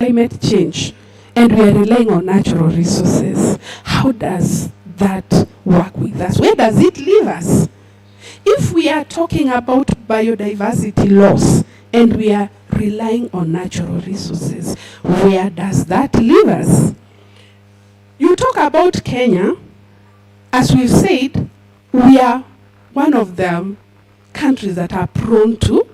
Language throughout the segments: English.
climate change and we are relying on natural resources. How does that work with us? Where does it leave us? If we are talking about biodiversity loss and we are relying on natural resources, where does that leave us? You talk about Kenya, as we've said, we are one of the countries that are prone to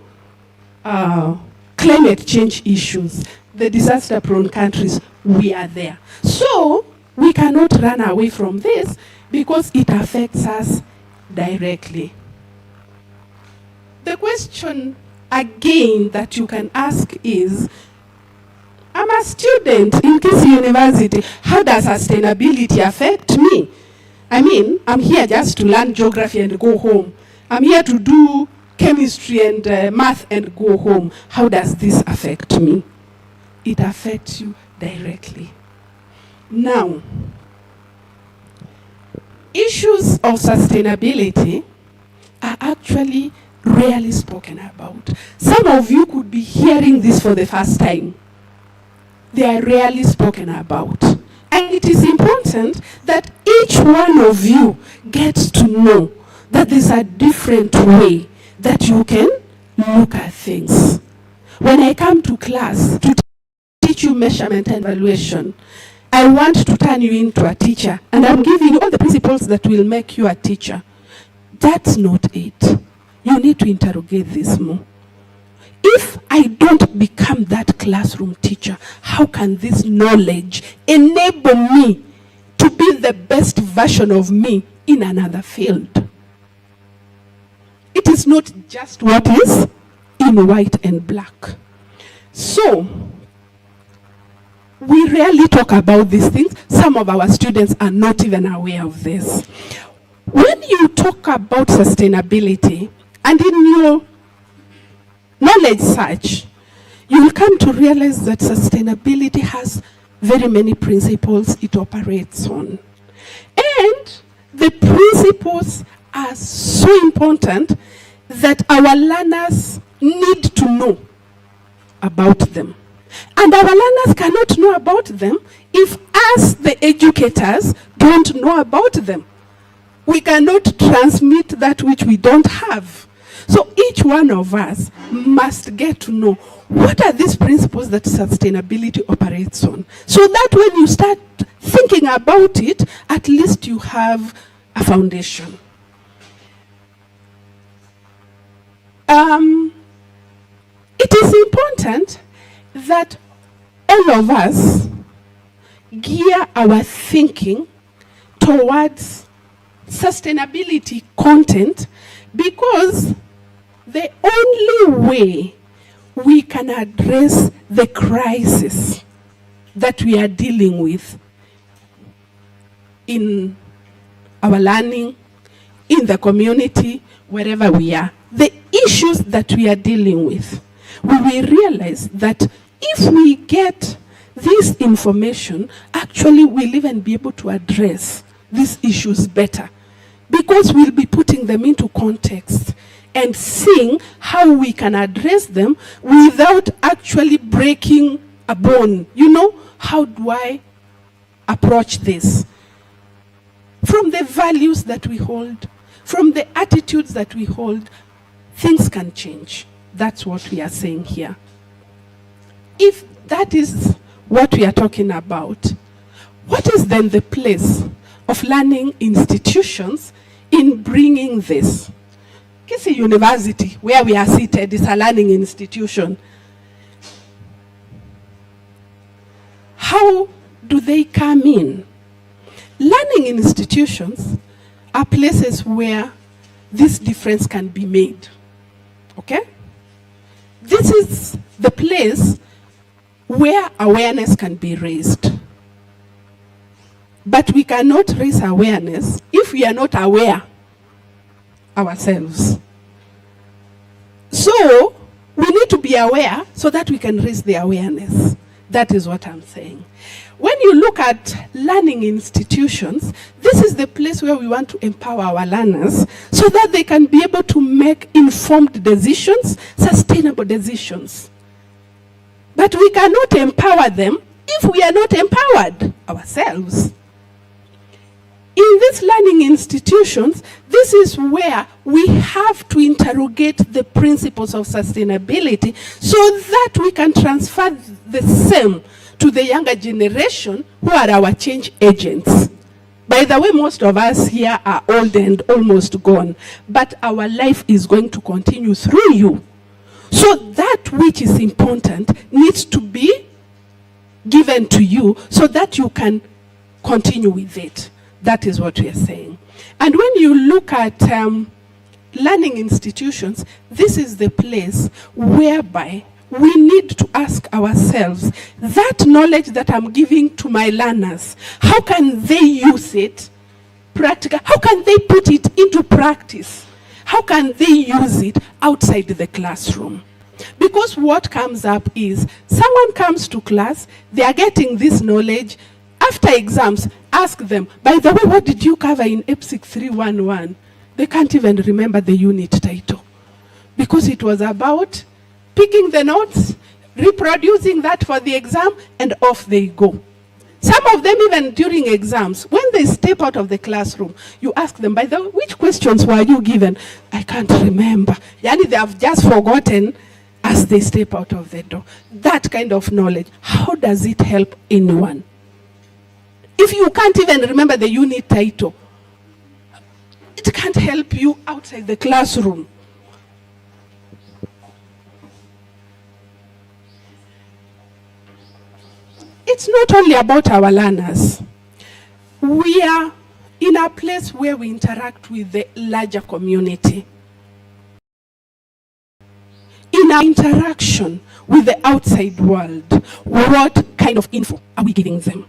climate change issues. The disaster-prone countries, we are there. So we cannot run away from this because it affects us directly. The question again that you can ask is, I'm a student in Kisii University. How does sustainability affect me? I mean, I'm here just to learn geography and go home. I'm here to do chemistry and math and go home. How does this affect me? It affects you directly. Now, issues of sustainability are actually rarely spoken about. Some of you could be hearing this for the first time. They are rarely spoken about. And it is important that each one of you gets to know that there's a different way that you can look at things. When I come to class to teach you measurement and evaluation, I want to turn you into a teacher, and I'm giving you all the principles that will make you a teacher. That's not it. You need to interrogate this more. If I don't become that classroom teacher, how can this knowledge enable me to be the best version of me in another field? It is not just what is in white and black. So, we rarely talk about these things. Some of our students are not even aware of this. When you talk about sustainability, and in your knowledge search, you will come to realize that sustainability has very many principles it operates on. And the principles are so important that our learners need to know about them. And our learners cannot know about them if us, the educators, don't know about them. We cannot transmit that which we don't have. So each one of us must get to know what are these principles that sustainability operates on, so that when you start thinking about it, at least you have a foundation. It is important that all of us gear our thinking towards sustainability content, because the only way we can address the crisis that we are dealing with in our learning, in the community, wherever we are, the issues that we are dealing with, we will realize that if we get this information, actually we'll even be able to address these issues better, because we'll be putting them into context and seeing how we can address them without actually breaking a bone. You know, how do I approach this? From the values that we hold, from the attitudes that we hold, things can change. That's what we are saying here. If that is what we are talking about, what is then the place of learning institutions in bringing this? Kisii University, where we are seated, is a learning institution. How do they come in? Learning institutions are places where this difference can be made. Okay? This is the place where awareness can be raised. But we cannot raise awareness if we are not aware ourselves. So, we need to be aware so that we can raise the awareness. That is what I'm saying. When you look at learning institutions, this is the place where we want to empower our learners so that they can be able to make informed decisions, sustainable decisions. But we cannot empower them if we are not empowered ourselves. In these learning institutions, this is where we have to interrogate the principles of sustainability so that we can transfer the same to the younger generation who are our change agents. By the way, most of us here are old and almost gone, but our life is going to continue through you. So that which is important needs to be given to you so that you can continue with it. That is what we are saying. And when you look at learning institutions, this is the place whereby we need to ask ourselves, that knowledge that I'm giving to my learners, how can they use it practical? How can they put it into practice? How can they use it outside the classroom? Because what comes up is, someone comes to class, they are getting this knowledge. After exams, ask them, by the way, what did you cover in EPSIC 311? They can't even remember the unit title. Because it was about picking the notes, reproducing that for the exam, and off they go. Some of them, even during exams, when they step out of the classroom, you ask them, by the way, which questions were you given? I can't remember. Yani, they have just forgotten as they step out of the door. That kind of knowledge, how does it help anyone? If you can't even remember the unit title, it can't help you outside the classroom. It's not only about our learners. We are in a place where we interact with the larger community. In our interaction with the outside world, what kind of info are we giving them?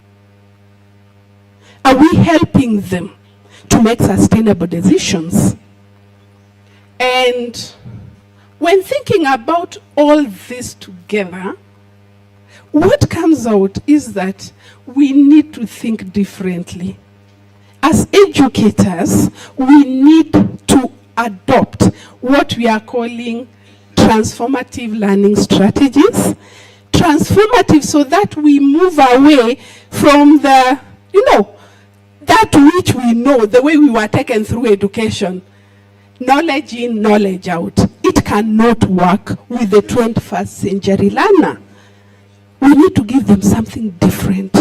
Are we helping them to make sustainable decisions? And when thinking about all this together, what comes out is that we need to think differently. As educators, we need to adopt what we are calling transformative learning strategies. Transformative so that we move away from the, that which we know, the way we were taken through education. Knowledge in, knowledge out. It cannot work with the 21st century learner. We need to give them something different.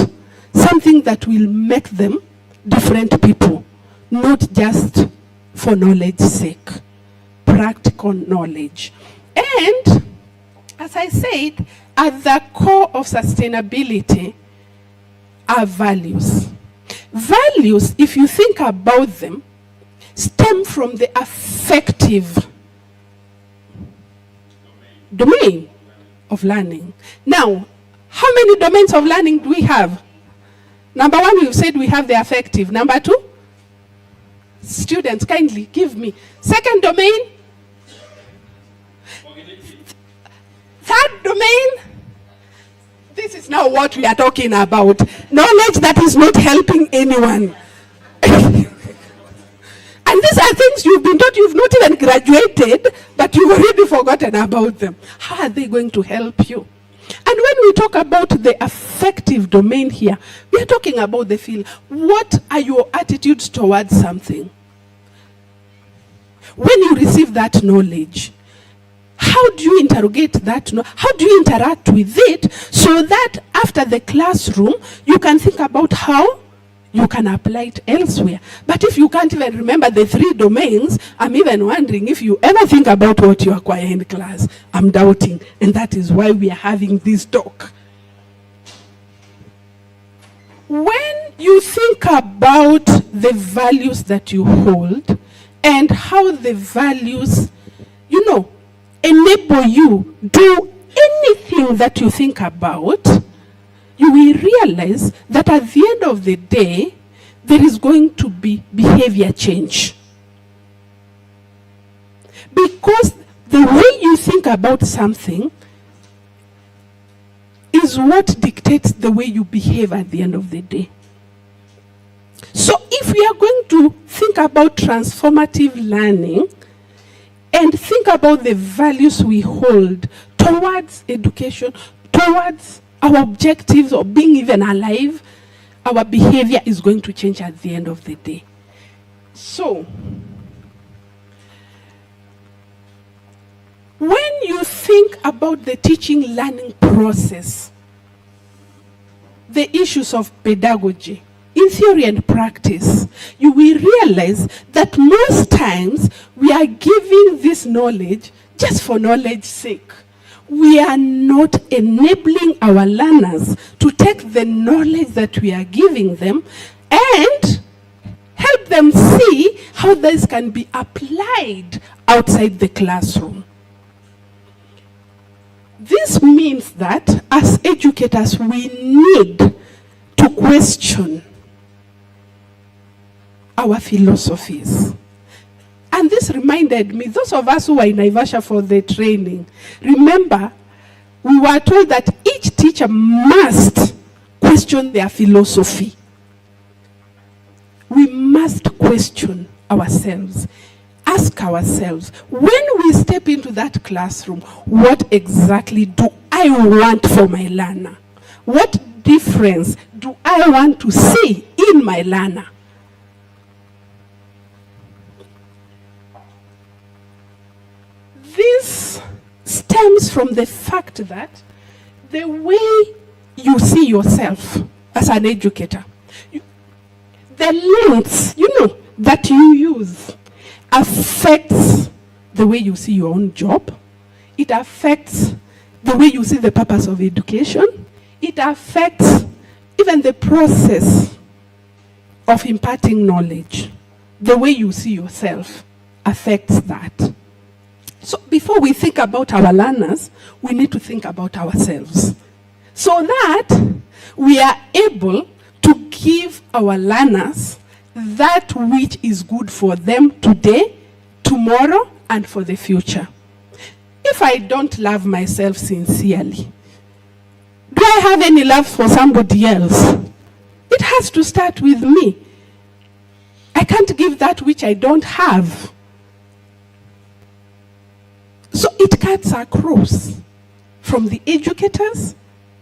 Something that will make them different people. Not just for knowledge's sake. Practical knowledge. And, as I said, at the core of sustainability are values. Values, if you think about them, stem from the affective domain of learning. Now, how many domains of learning do we have? Number one, we've said we have the affective. Number two, students, kindly give me. Second domain, third domain, this is now what we are talking about. Knowledge that is not helping anyone. And these are things you've been taught, you've not even graduated, but you've already forgotten about them. How are they going to help you? And when we talk about the affective domain here, we are talking about the feel. What are your attitudes towards something? When you receive that knowledge, how do you interrogate that? How do you interact with it so that after the classroom, you can think about how you can apply it elsewhere? But if you can't even remember the three domains, I'm even wondering if you ever think about what you acquire in class. I'm doubting, and that is why we are having this talk. When you think about the values that you hold and how the values, enable you do anything that you think about, you will realize that at the end of the day, there is going to be behavior change. Because the way you think about something is what dictates the way you behave at the end of the day. So if we are going to think about transformative learning and think about the values we hold towards education, towards our objectives of being even alive, our behavior is going to change at the end of the day. So, when you think about the teaching learning process, the issues of pedagogy, in theory and practice, you will realize that most times we are giving this knowledge just for knowledge's sake. We are not enabling our learners to take the knowledge that we are giving them and help them see how this can be applied outside the classroom. This means that as educators, we need to question our philosophies. And this reminded me, those of us who were in Naivasha for the training, remember, we were told that each teacher must question their philosophy. We must question ourselves. Ask ourselves, when we step into that classroom, what exactly do I want for my learner? What difference do I want to see in my learner? This stems from the fact that the way you see yourself as an educator, the lens, that you use affects the way you see your own job. It affects the way you see the purpose of education. It affects even the process of imparting knowledge. The way you see yourself affects that. So before we think about our learners, we need to think about ourselves, so that we are able to give our learners that which is good for them today, tomorrow, and for the future. If I don't love myself sincerely, do I have any love for somebody else? It has to start with me. I can't give that which I don't have. So it cuts across from the educators,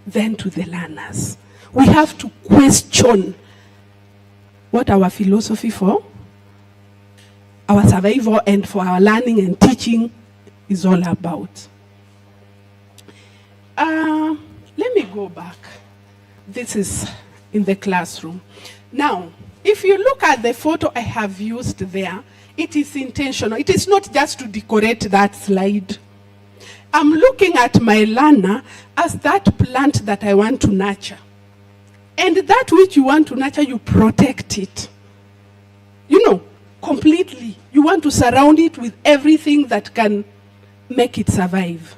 then to the learners. We have to question what our philosophy for our survival and for our learning and teaching is all about. Let me go back. This is in the classroom. Now, if you look at the photo I have used there, it is intentional. It is not just to decorate that slide. I'm looking at my learner as that plant that I want to nurture. And that which you want to nurture, you protect it. Completely. You want to surround it with everything that can make it survive.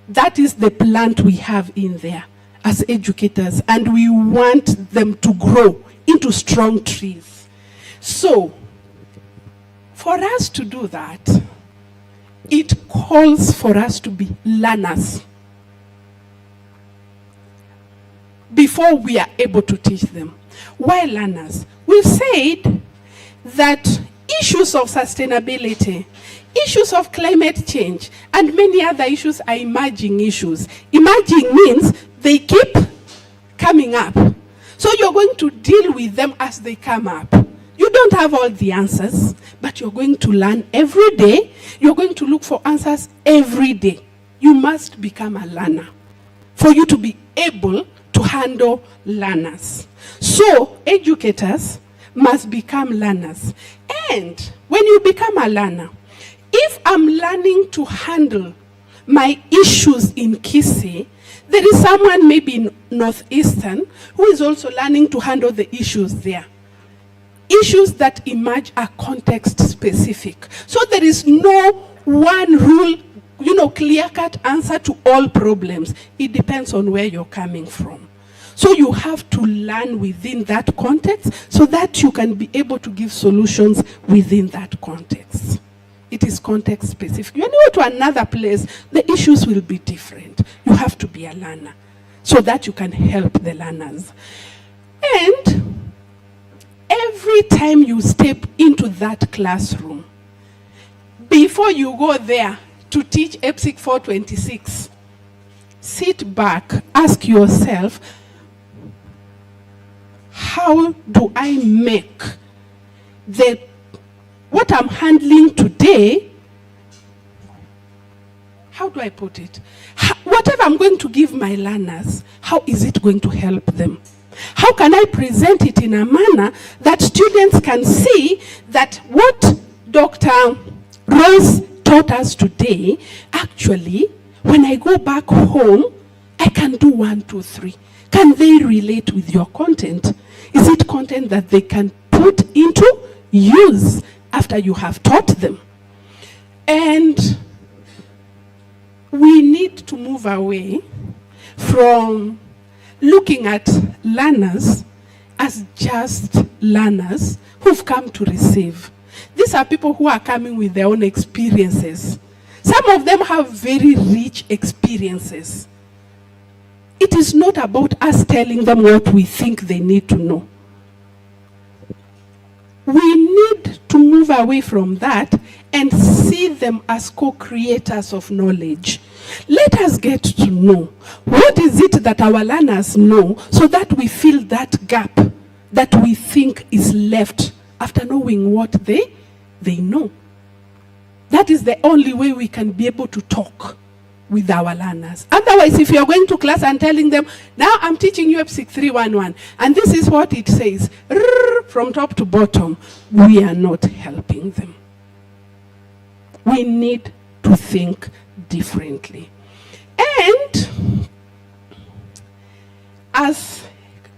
That is the plant we have in there as educators, and we want them to grow into strong trees. So, for us to do that, it calls for us to be learners before we are able to teach them. Why learners? We've said that issues of sustainability, issues of climate change, and many other issues are emerging issues. Emerging means they keep coming up. So you're going to deal with them as they come up. You don't have all the answers, but you're going to learn every day. You're going to look for answers every day. You must become a learner for you to be able to handle learners. So educators must become learners. And when you become a learner, if I'm learning to handle my issues in Kisii, there is someone maybe in Northeastern who is also learning to handle the issues there. Issues that emerge are context specific. So there is no one rule, clear-cut answer to all problems. It depends on where you're coming from. So you have to learn within that context so that you can be able to give solutions within that context. It is context specific. When you go to another place, the issues will be different. You have to be a learner so that you can help the learners. And every time you step into that classroom, before you go there to teach EPSIC 426, sit back, ask yourself, how do I make what I'm handling today, how do I put it? Whatever I'm going to give my learners, how is it going to help them? How can I present it in a manner that students can see that what Dr. Rose taught us today, actually, when I go back home, I can do 1, 2, 3. Can they relate with your content? Is it content that they can put into use after you have taught them? And we need to move away from looking at learners as just learners who've come to receive. These are people who are coming with their own experiences. Some of them have very rich experiences. It is not about us telling them what we think they need to know. We need to move away from that and see them as co-creators of knowledge. Let us get to know what is it that our learners know, so that we fill that gap that we think is left after knowing what they know. That is the only way we can be able to talk with our learners. Otherwise, if you're going to class and telling them, now I'm teaching you EBSIC 311, and this is what it says, from top to bottom, we are not helping them. We need to think differently. And as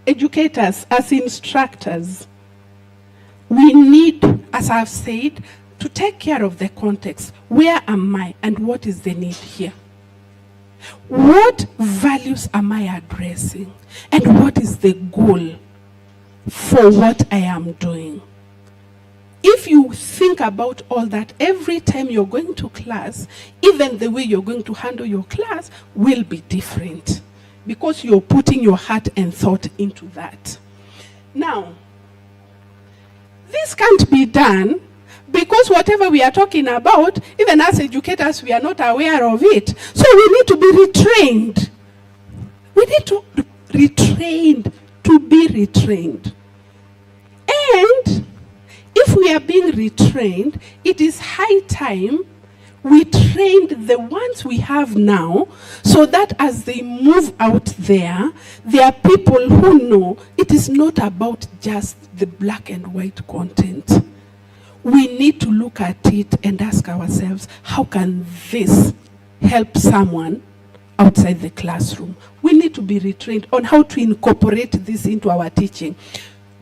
educators, as instructors, we need, as I've said, to take care of the context. Where am I and what is the need here? What values am I addressing? And what is the goal for what I am doing? If you think about all that, every time you're going to class, even the way you're going to handle your class will be different, because you're putting your heart and thought into that. Now, this can't be done because whatever we are talking about, even as educators, we are not aware of it. So we need to be retrained. We need to be retrained. And if we are being retrained, it is high time we trained the ones we have now, so that as they move out there are people who know it is not about just the black and white content. We need to look at it and ask ourselves, how can this help someone outside the classroom? We need to be retrained on how to incorporate this into our teaching.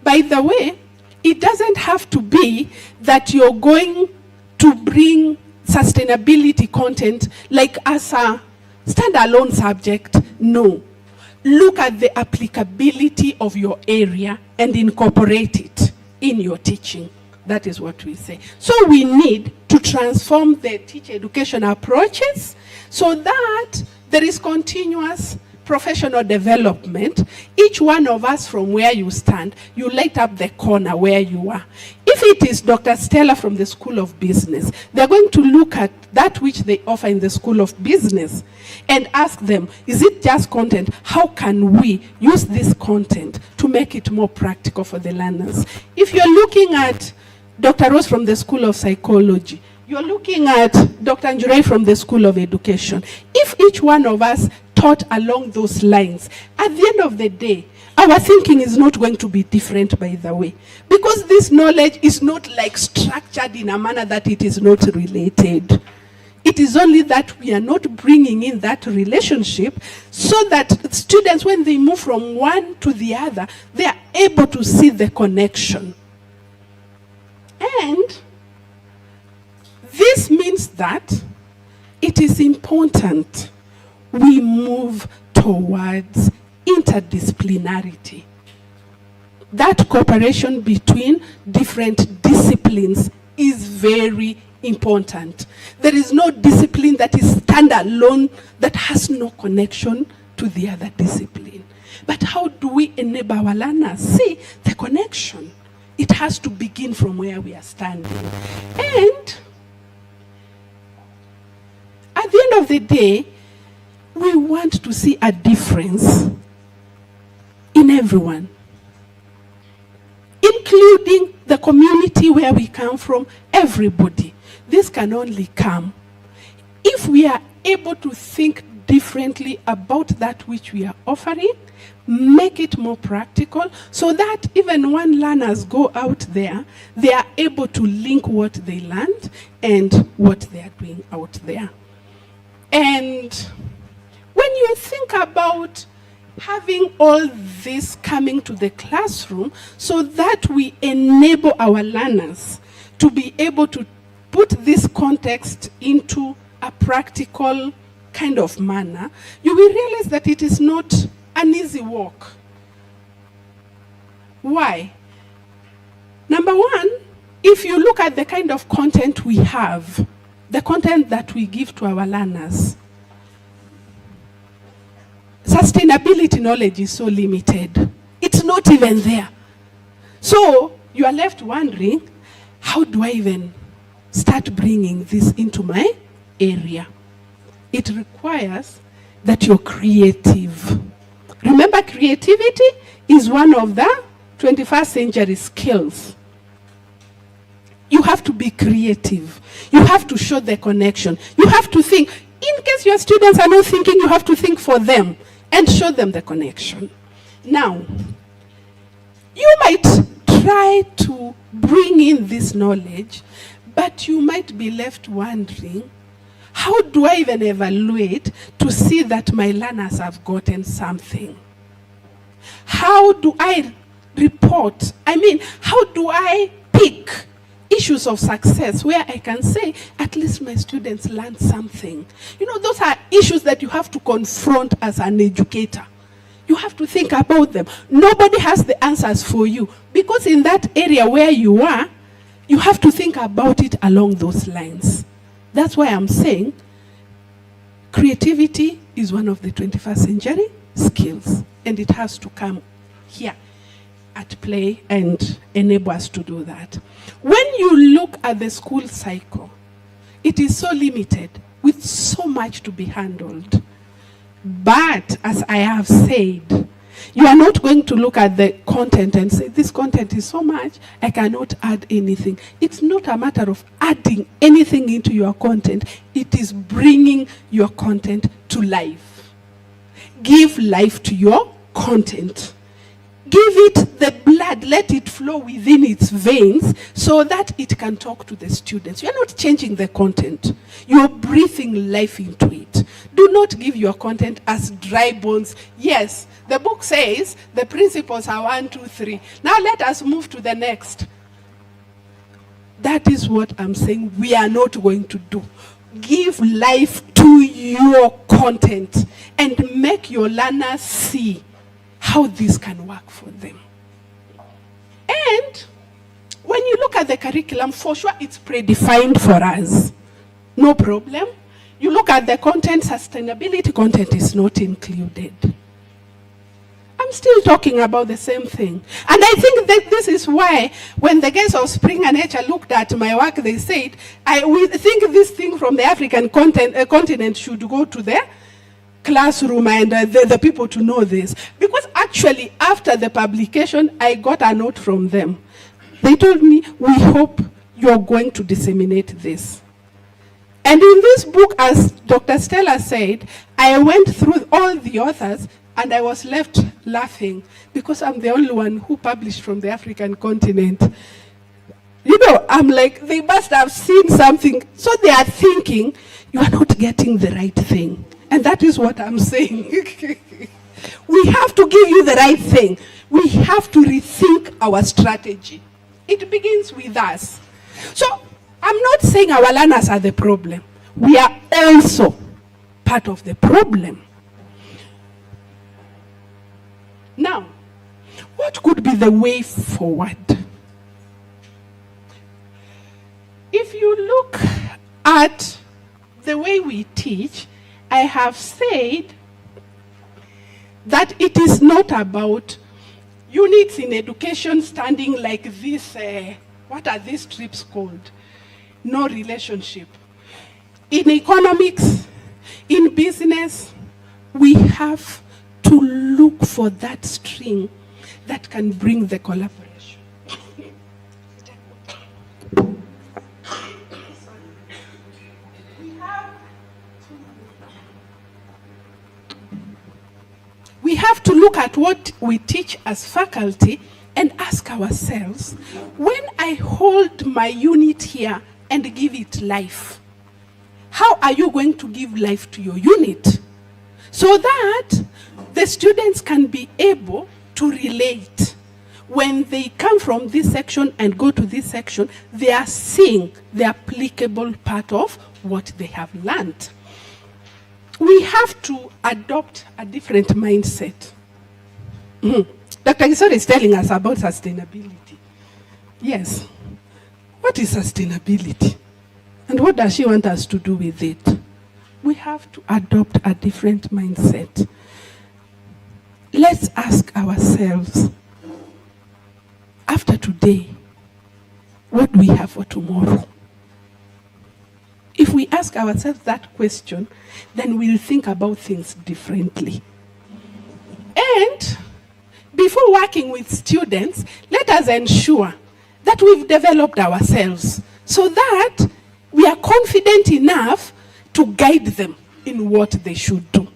By the way, it doesn't have to be that you're going to bring sustainability content like as a standalone subject. No. Look at the applicability of your area and incorporate it in your teaching. That is what we say. So we need to transform the teacher education approaches so that there is continuous professional development. Each one of us, from where you stand, you light up the corner where you are. If it is Dr. Stella from the School of Business, they're going to look at that which they offer in the School of Business and ask them, is it just content? How can we use this content to make it more practical for the learners? If you're looking at Dr. Rose from the School of Psychology, you're looking at Dr. Njurei from the School of Education. If each one of us taught along those lines, at the end of the day, our thinking is not going to be different, by the way. Because this knowledge is not like structured in a manner that it is not related. It is only that we are not bringing in that relationship so that students, when they move from one to the other, they are able to see the connection. And this means that it is important we move towards interdisciplinarity. That cooperation between different disciplines is very important. There is no discipline that is standalone that has no connection to the other discipline. But how do we enable our learners see the connection? It has to begin from where we are standing. And at the end of the day, we want to see a difference in everyone, including the community where we come from, everybody. This can only come if we are able to think differently about that which we are offering, make it more practical, so that even when learners go out there, they are able to link what they learned and what they are doing out there. And when you think about having all this coming to the classroom so that we enable our learners to be able to put this context into a practical kind of manner, you will realize that it is not an easy walk. Why? Number one, if you look at the kind of content we have, the content that we give to our learners, sustainability knowledge is so limited. It's not even there. So you are left wondering, how do I even start bringing this into my area? It requires that you're creative. Remember, creativity is one of the 21st century skills. You have to be creative. You have to show the connection. You have to think. In case your students are not thinking, you have to think for them and show them the connection. Now, you might try to bring in this knowledge, but you might be left wondering, how do I even evaluate to see that my learners have gotten something? How do I report? How do I pick issues of success where I can say, at least my students learned something? Those are issues that you have to confront as an educator. You have to think about them. Nobody has the answers for you, because in that area where you are, you have to think about it along those lines. That's why I'm saying creativity is one of the 21st century skills, and it has to come here at play and enable us to do that. When you look at the school cycle, it is so limited with so much to be handled. But as I have said, you are not going to look at the content and say, this content is so much, I cannot add anything. It's not a matter of adding anything into your content. It is bringing your content to life. Give life to your content. Give it the blood, let it flow within its veins so that it can talk to the students. You're not changing the content. You're breathing life into it. Do not give your content as dry bones. Yes, the book says the principles are 1, 2, 3. Now let us move to the next. That is what I'm saying we are not going to do. Give life to your content and make your learners see how this can work for them. And when you look at the curriculum, for sure it's predefined for us. No problem. You look at the content, sustainability content is not included. I'm still talking about the same thing. And I think that this is why when the guys of Spring and Nature looked at my work, they said, we think this thing from the African continent should go to the classroom and the people to know this. Because actually, after the publication, I got a note from them. They told me, we hope you're going to disseminate this. And in this book, as Dr. Stella said, I went through all the authors and I was left laughing because I'm the only one who published from the African continent. I'm like, they must have seen something. So they are thinking, you are not getting the right thing. And that is what I'm saying. We have to give you the right thing. We have to rethink our strategy. It begins with us. So I'm not saying our learners are the problem. We are also part of the problem. Now, what could be the way forward? If you look at the way we teach, I have said that it is not about units in education standing like this, what are these strips called? No relationship. In economics, in business, we have to look for that string that can bring the collaboration. We have to look at what we teach as faculty and ask ourselves, when I hold my unit here and give it life, how are you going to give life to your unit? So that the students can be able to relate. When they come from this section and go to this section, they are seeing the applicable part of what they have learned. We have to adopt a different mindset. Dr. Kisori is telling us about sustainability. Yes. What is sustainability? And what does she want us to do with it? We have to adopt a different mindset. Let's ask ourselves, after today, what do we have for tomorrow? If we ask ourselves that question, then we'll think about things differently. And before working with students, let us ensure that we've developed ourselves so that we are confident enough to guide them in what they should do.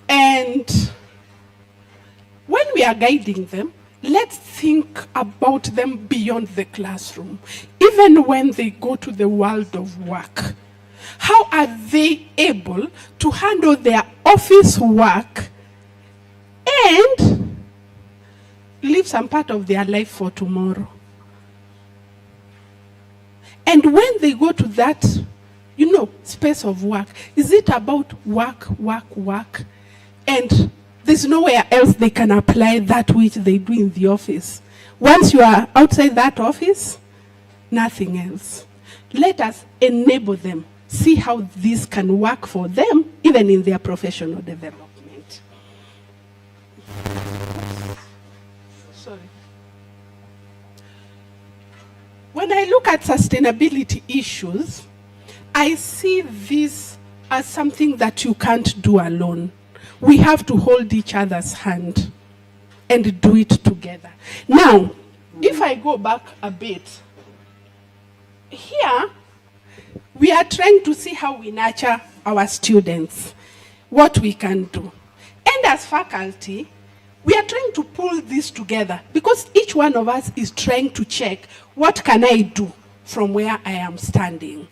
And when we are guiding them, let's think about them beyond the classroom. Even when they go to the world of work, how are they able to handle their office work and leave some part of their life for tomorrow? And when they go to that, space of work, is it about work, and there's nowhere else they can apply that which they do in the office? Once you are outside that office, nothing else. Let us enable them, see how this can work for them, even in their professional development. Sorry. When I look at sustainability issues, I see this as something that you can't do alone. We have to hold each other's hand and do it together. Now, if I go back a bit, here we are trying to see how we nurture our students, what we can do. And as faculty, we are trying to pull this together because each one of us is trying to check, what can I do from where I am standing?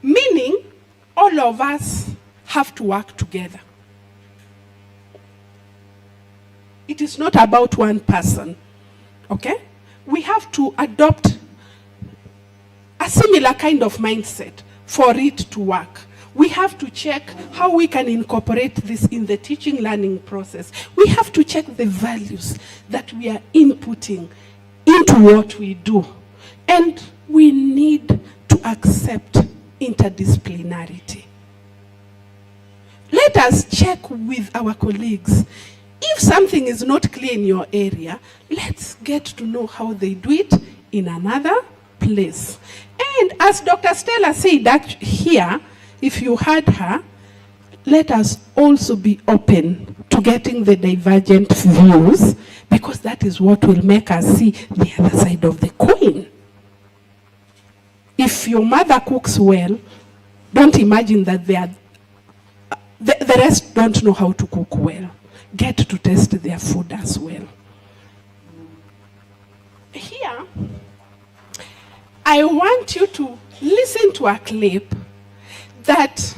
Meaning, all of us have to work together. It is not about one person, okay? We have to adopt a similar kind of mindset for it to work. We have to check how we can incorporate this in the teaching learning process. We have to check the values that we are inputting into what we do. And we need to accept interdisciplinarity. Let us check with our colleagues. If something is not clear in your area, let's get to know how they do it in another place. And as Dr. Stella said that here, if you heard her, let us also be open to getting the divergent views, because that is what will make us see the other side of the coin. If your mother cooks well, don't imagine that the rest don't know how to cook well. Get to taste their food as well. Here, I want you to listen to a clip that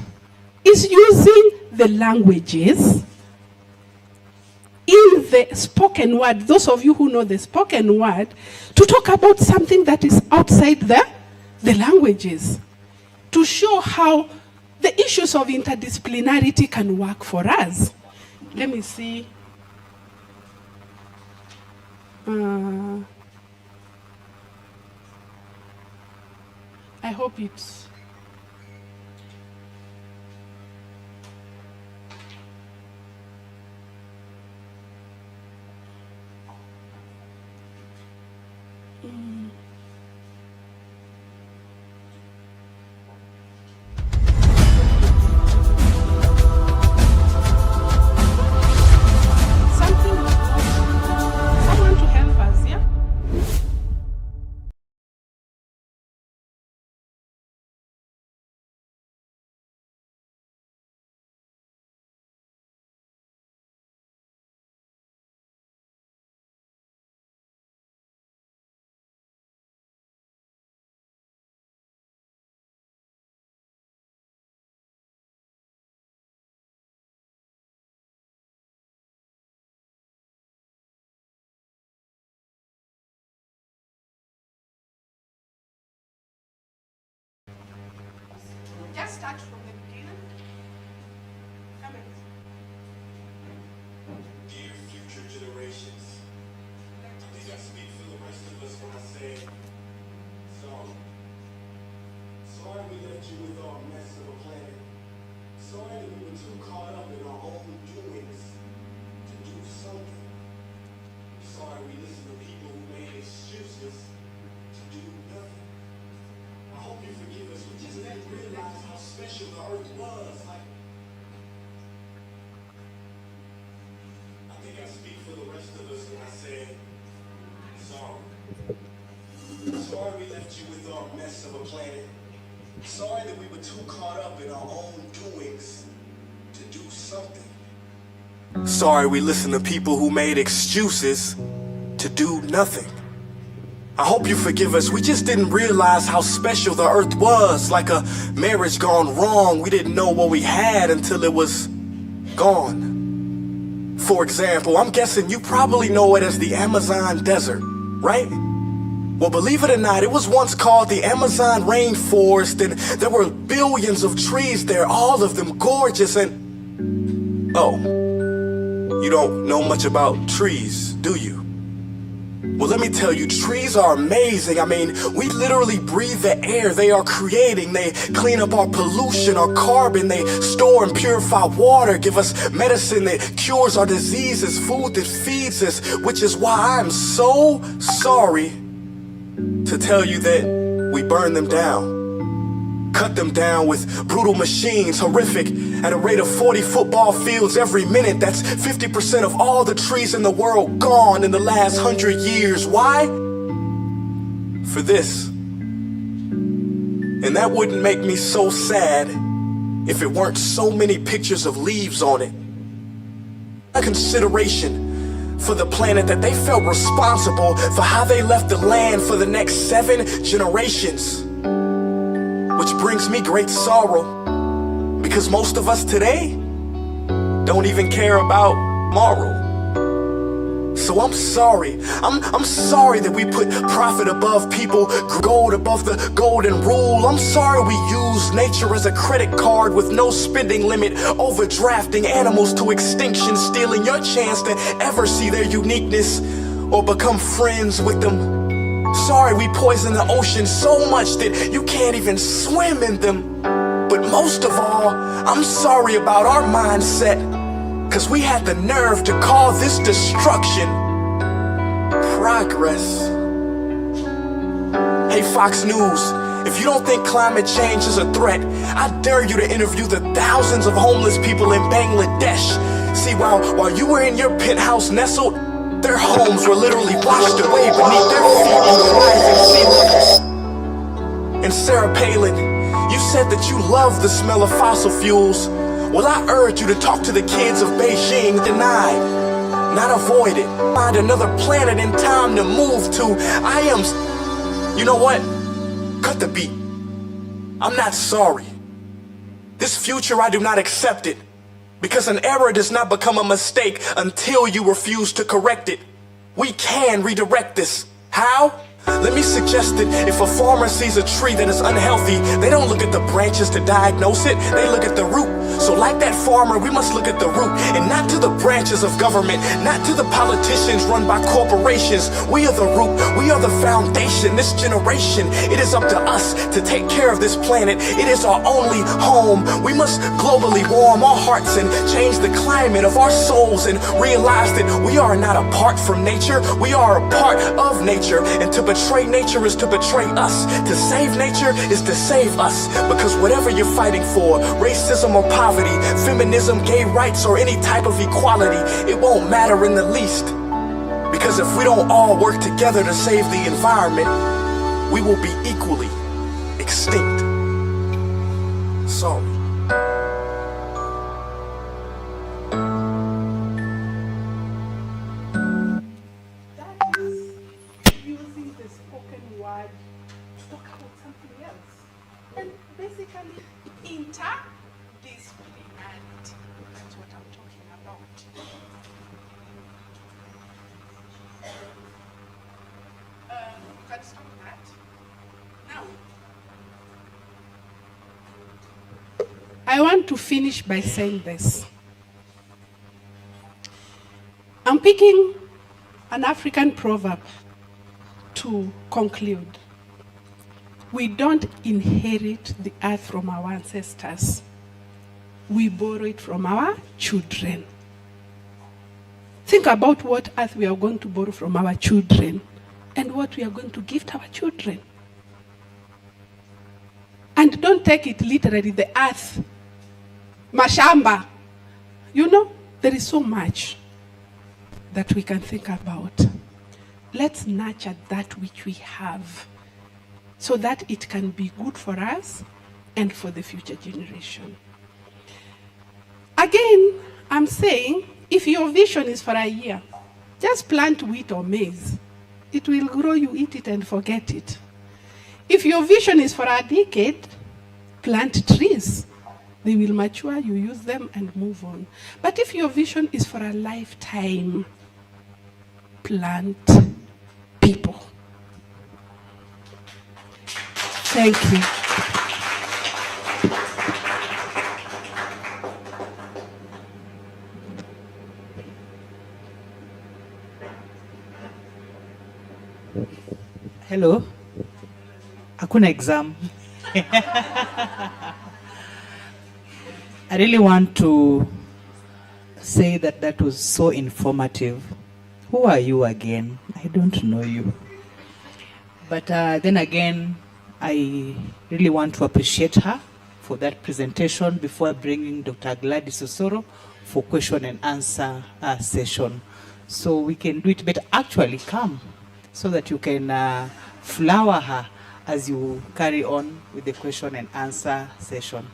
is using the languages in the spoken word, those of you who know the spoken word, to talk about something that is outside the languages, to show how the issues of interdisciplinarity can work for us. Let me see. I hope it's... start from the beginning? Come in. Dear future generations, I think I speak for the rest of us when I say, sorry we left you with our mess of a planet. Sorry that we were too caught up in our own doings to do something. Sorry we listened to people who made excuses to do nothing. I hope you forgive us. We just didn't realize how special the earth was. I think I speak for the rest of us when I say, sorry. Sorry we left you with our mess of a planet. Sorry that we were too caught up in our own doings to do something. Sorry we listened to people who made excuses to do nothing. I hope you forgive us. We just didn't realize how special the earth was. Like a marriage gone wrong. We didn't know what we had until it was gone. For example, I'm guessing you probably know it as the Amazon desert, right? Well, believe it or not, it was once called the Amazon rainforest, and there were billions of trees there, all of them gorgeous. And oh, you don't know much about trees, do you? Well, let me tell you, trees are amazing. I mean, we literally breathe the air they are creating. They clean up our pollution, our carbon. They store and purify water, give us medicine that cures our diseases, food that feeds us, which is why I'm so sorry to tell you that we burn them down, cut them down with brutal machines, horrific, at a rate of 40 football fields every minute. That's 50% of all the trees in the world gone in the last 100 years. Why? For this. And that wouldn't make me so sad if it weren't so many pictures of leaves on it. A consideration for the planet that they felt responsible for how they left the land for the next 7 generations. Which brings me great sorrow, because most of us today don't even care about tomorrow. So I'm sorry. I'm sorry that we put profit above people, gold above the golden rule. I'm sorry we use nature as a credit card with no spending limit, overdrafting animals to extinction, stealing your chance to ever see their uniqueness or become friends with them. Sorry we poison the ocean so much that you can't even swim in them. But most of all, I'm sorry about our mindset, 'cause we had the nerve to call this destruction progress. Hey Fox News, if you don't think climate change is a threat, I dare you to interview the thousands of homeless people in Bangladesh. See, while you were in your penthouse nestled, their homes were literally washed away beneath their feet in the rising sea levels. And Sarah Palin, you said that you love the smell of fossil fuels. Well, I urge you to talk to the kids of Beijing. Denied, not avoided. Find another planet in time to move to. You know what? Cut the beat. I'm not sorry. This future, I do not accept it. Because an error does not become a mistake until you refuse to correct it. We can redirect this. How? Let me suggest that if a farmer sees a tree that is unhealthy, they don't look at the branches to diagnose it, they look at the root. So like that farmer, we must look at the root and not to the branches of government, not to the politicians run by corporations. We are the root, we are the foundation, this generation. It is up to us to take care of this planet. It is our only home. We must globally warm our hearts and change the climate of our souls and realize that we are not apart from nature, we are a part of nature. And to betray nature is to betray us. To save nature is to save us. Because whatever you're fighting for, racism or poverty, feminism, gay rights, or any type of equality, it won't matter in the least. Because if we don't all work together to save the environment, we will be equally extinct. Sorry. Interdisciplinarity. That's what I'm talking about. You can stop that. Now, I want to finish by saying this. I'm picking an African proverb to conclude. We don't inherit the earth from our ancestors. We borrow it from our children. Think about what earth we are going to borrow from our children and what we are going to give to our children. And don't take it literally, the earth, mashamba. You know, there is so much that we can think about. Let's nurture that which we have so that it can be good for us and for the future generation. Again, I'm saying, if your vision is for a year, just plant wheat or maize. It will grow, you eat it and forget it. If your vision is for a decade, plant trees. They will mature, you use them and move on. But if your vision is for a lifetime, plant people. Thank you. Hello. Hakuna exam. I really want to say that that was so informative. Who are you again? I don't know you. But then again, I really want to appreciate her for that presentation before bringing Dr. Gladys Osoro for question and answer session. So we can do it, but actually come so that you can flower her as you carry on with the question and answer session.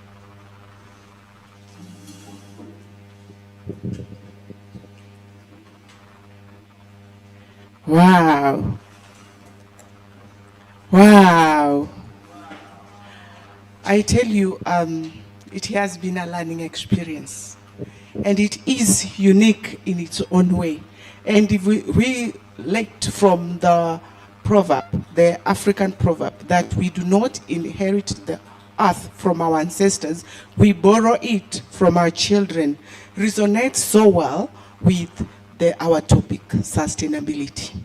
Wow. Wow. I tell you, it has been a learning experience. And it is unique in its own way. And if we learned from the proverb, the African proverb, that we do not inherit the earth from our ancestors, we borrow it from our children, resonates so well with our topic, sustainability.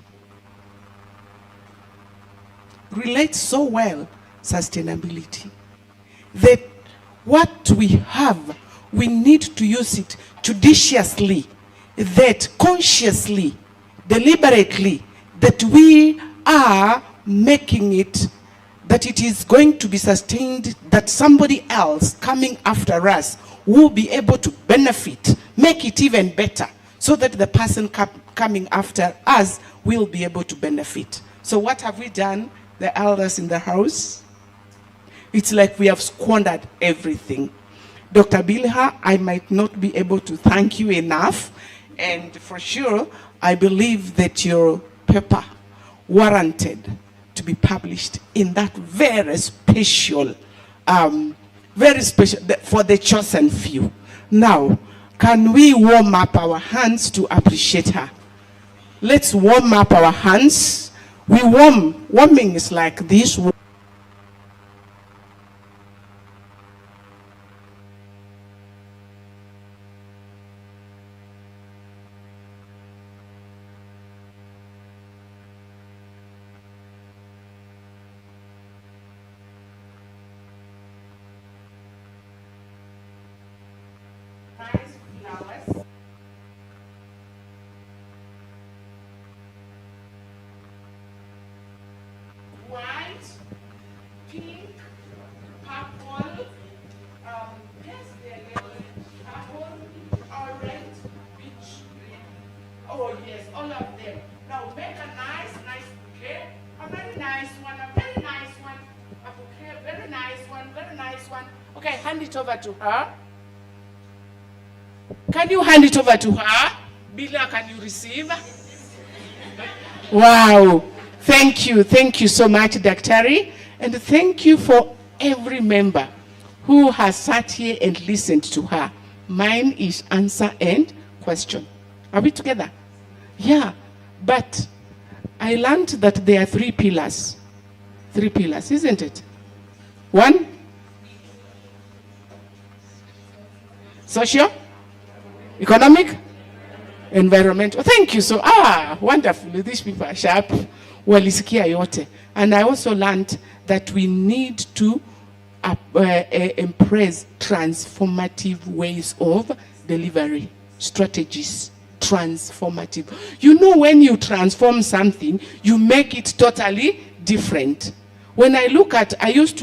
Relates so well, sustainability. That what we have, we need to use it judiciously, that consciously, deliberately, that we are making it, that it is going to be sustained, that somebody else coming after us will be able to benefit, make it even better, so that the person coming after us will be able to benefit. So what have we done, the elders in the house? It's like we have squandered everything. Dr. Bilha, I might not be able to thank you enough, and for sure, I believe that your paper warranted to be published in that very special for the chosen few. Now, can we warm up our hands to appreciate her? Let's warm up our hands. Warming is like this. White, pink, purple, yes, they're purple, orange, peach, green. Oh yes, all of them. Now make a nice bouquet. A very nice one, a very nice one. A bouquet, very nice one, very nice one. Okay, hand it over to her. Can you hand it over to her? Bila, can you receive? Wow. Thank you so much, Daktari, and thank you for every member who has sat here and listened to her. Mine is answer and question. Are we together? Yeah, but I learned that there are three pillars. Three pillars, isn't it? One, social, economic, environmental. Thank you. So, wonderful. These people are sharp. Walisikia yote. And I also learned that we need to embrace transformative ways of delivery, strategies, transformative. You know, when you transform something, you make it totally different. When I look at, I used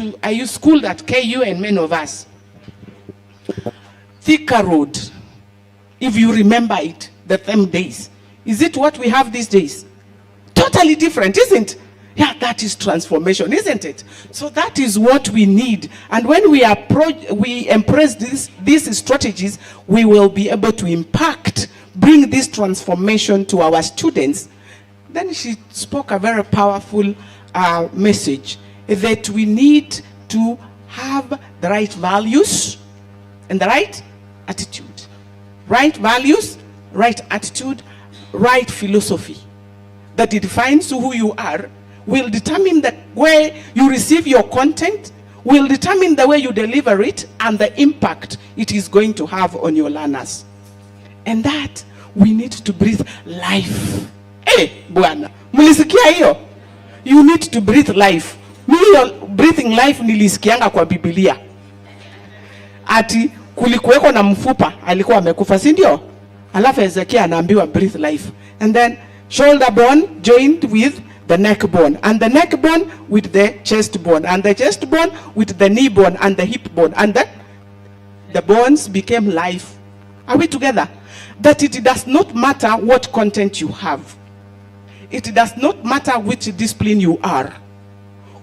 school at KU and many of us. Thika Road, if you remember it, the same days. Is it what we have these days? Totally different, isn't it? Yeah, that is transformation, isn't it? So that is what we need. And when we embrace these strategies, we will be able to bring this transformation to our students. Then she spoke a very powerful message that we need to have the right values and the right attitude. Right values, right attitude, right philosophy that defines who you are, will determine the way you receive your content, will determine the way you deliver it, and the impact it is going to have on your learners. And that we need to breathe life. Bwana, mulisikia hiyo? You need to breathe life. Breathing life nilisikianga kwa Biblia. Ati kulikuweko na mfupa alikuwa amekufa, si ndio? Alafu Ezekiel anaambiwa breathe life. And then shoulder bone joined with the neck bone, and the neck bone with the chest bone, and the chest bone with the knee bone and the hip bone, and then the bones became life. Are we together? That it does not matter what content you have. It does not matter which discipline you are.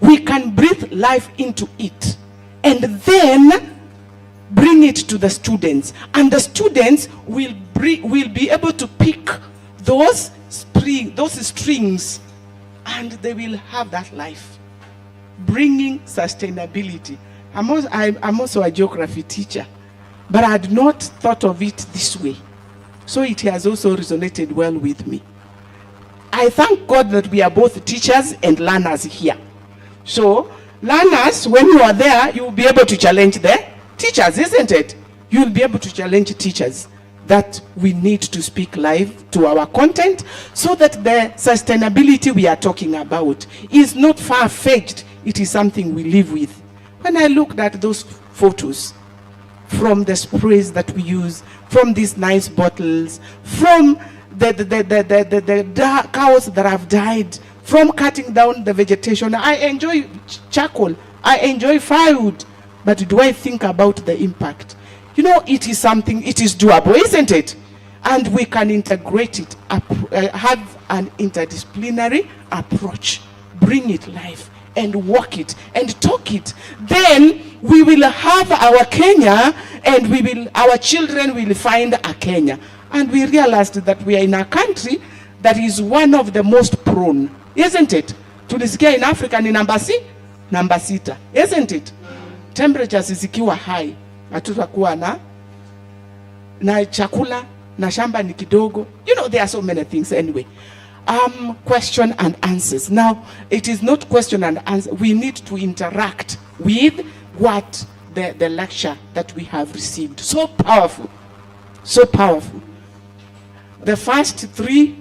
We can breathe life into it and then bring it to the students, and the students will be able to pick those strings, and they will have that life, bringing sustainability. I'm also a geography teacher, but I had not thought of it this way. So it has also resonated well with me. I thank God that we are both teachers and learners here. So learners, when you are there, you will be able to challenge the teachers, isn't it? You will be able to challenge teachers that we need to speak live to our content so that the sustainability we are talking about is not far-fetched. It is something we live with. When I looked at those photos, from the sprays that we use, from these nice bottles, from the cows that have died, from cutting down the vegetation, I enjoy charcoal, I enjoy firewood, but do I think about the impact? You know, it is something, it is doable, isn't it? And we can integrate it, have an interdisciplinary approach, bring it live, and walk it, and talk it. Then we will have our Kenya, and our children will find a Kenya. And we realized that we are in a country that is one of the most prone, isn't it? Tulisikia in Africa ni number sita, isn't it? Temperatures zikiwa high, hatutakuwa na chakula, na shamba ni kidogo. You know, there are so many things anyway. Question and answers. Now, it is not question and answer. We need to interact with what the lecture that we have received. So powerful. So powerful. The first three,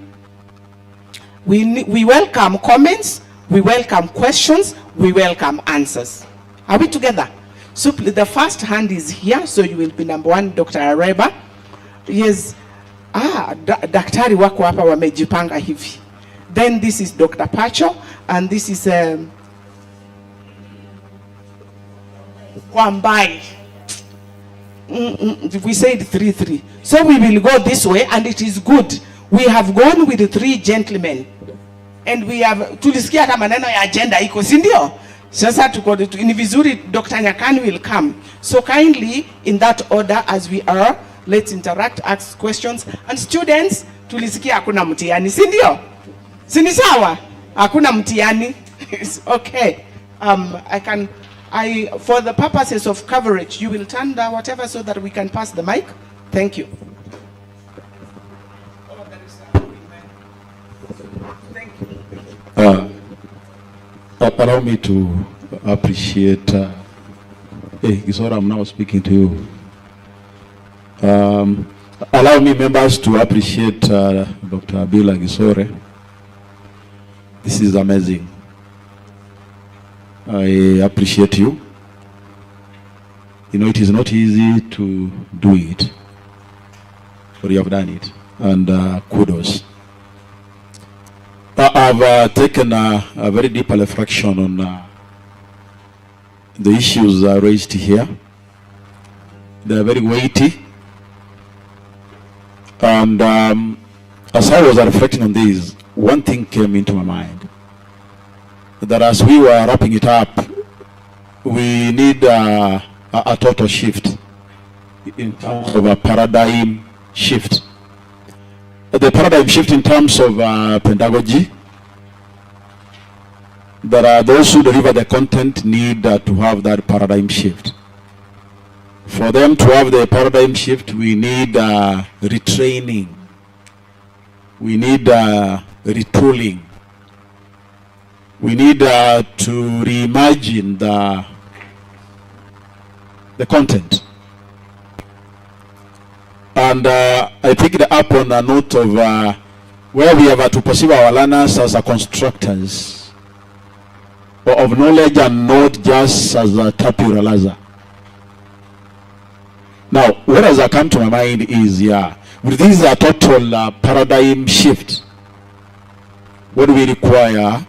we welcome comments, we welcome questions, we welcome answers. Are we together? So the first hand is here, so you will be number one, Dr. Areba. Yes. Daktari wako hapa wamejipanga hivi. Then this is Dr. Pacho, and this is Kwambai. We said 3-3. So we will go this way, and it is good. We have gone with the 3 gentlemen. And we have tulisikia hata maneno ya agenda iko, si ndio? Sasa tuko ni vizuri Dr. Nyakani will come. So kindly in that order as we are, let's interact, ask questions. And students, tulisikia hakuna mtihani, si ndio? Si ni sawa? Hakuna mtihani. It's okay. For the purposes of coverage, you will turn down whatever so that we can pass the mic. Thank you. Thank you. Allow me to appreciate Gisora, I'm now speaking to you. Allow me, members, to appreciate Dr. Abila Gisore. This is amazing. I appreciate you. You know, it is not easy to do it, but you have done it, and kudos. I've taken a very deep reflection on the issues raised here. They are very weighty, and as I was reflecting on this, one thing came into my mind, that as we were wrapping it up, we need a total shift in terms of a paradigm shift. The paradigm shift in terms of pedagogy, that those who deliver the content need to have that paradigm shift. For them to have the paradigm shift, we need retraining. We need retooling. We need to reimagine the content. And I picked up on a note of where we have to perceive our learners as constructors of knowledge and not just as a tabula rasa. Now, what has come to my mind is, with this total paradigm shift, what do we require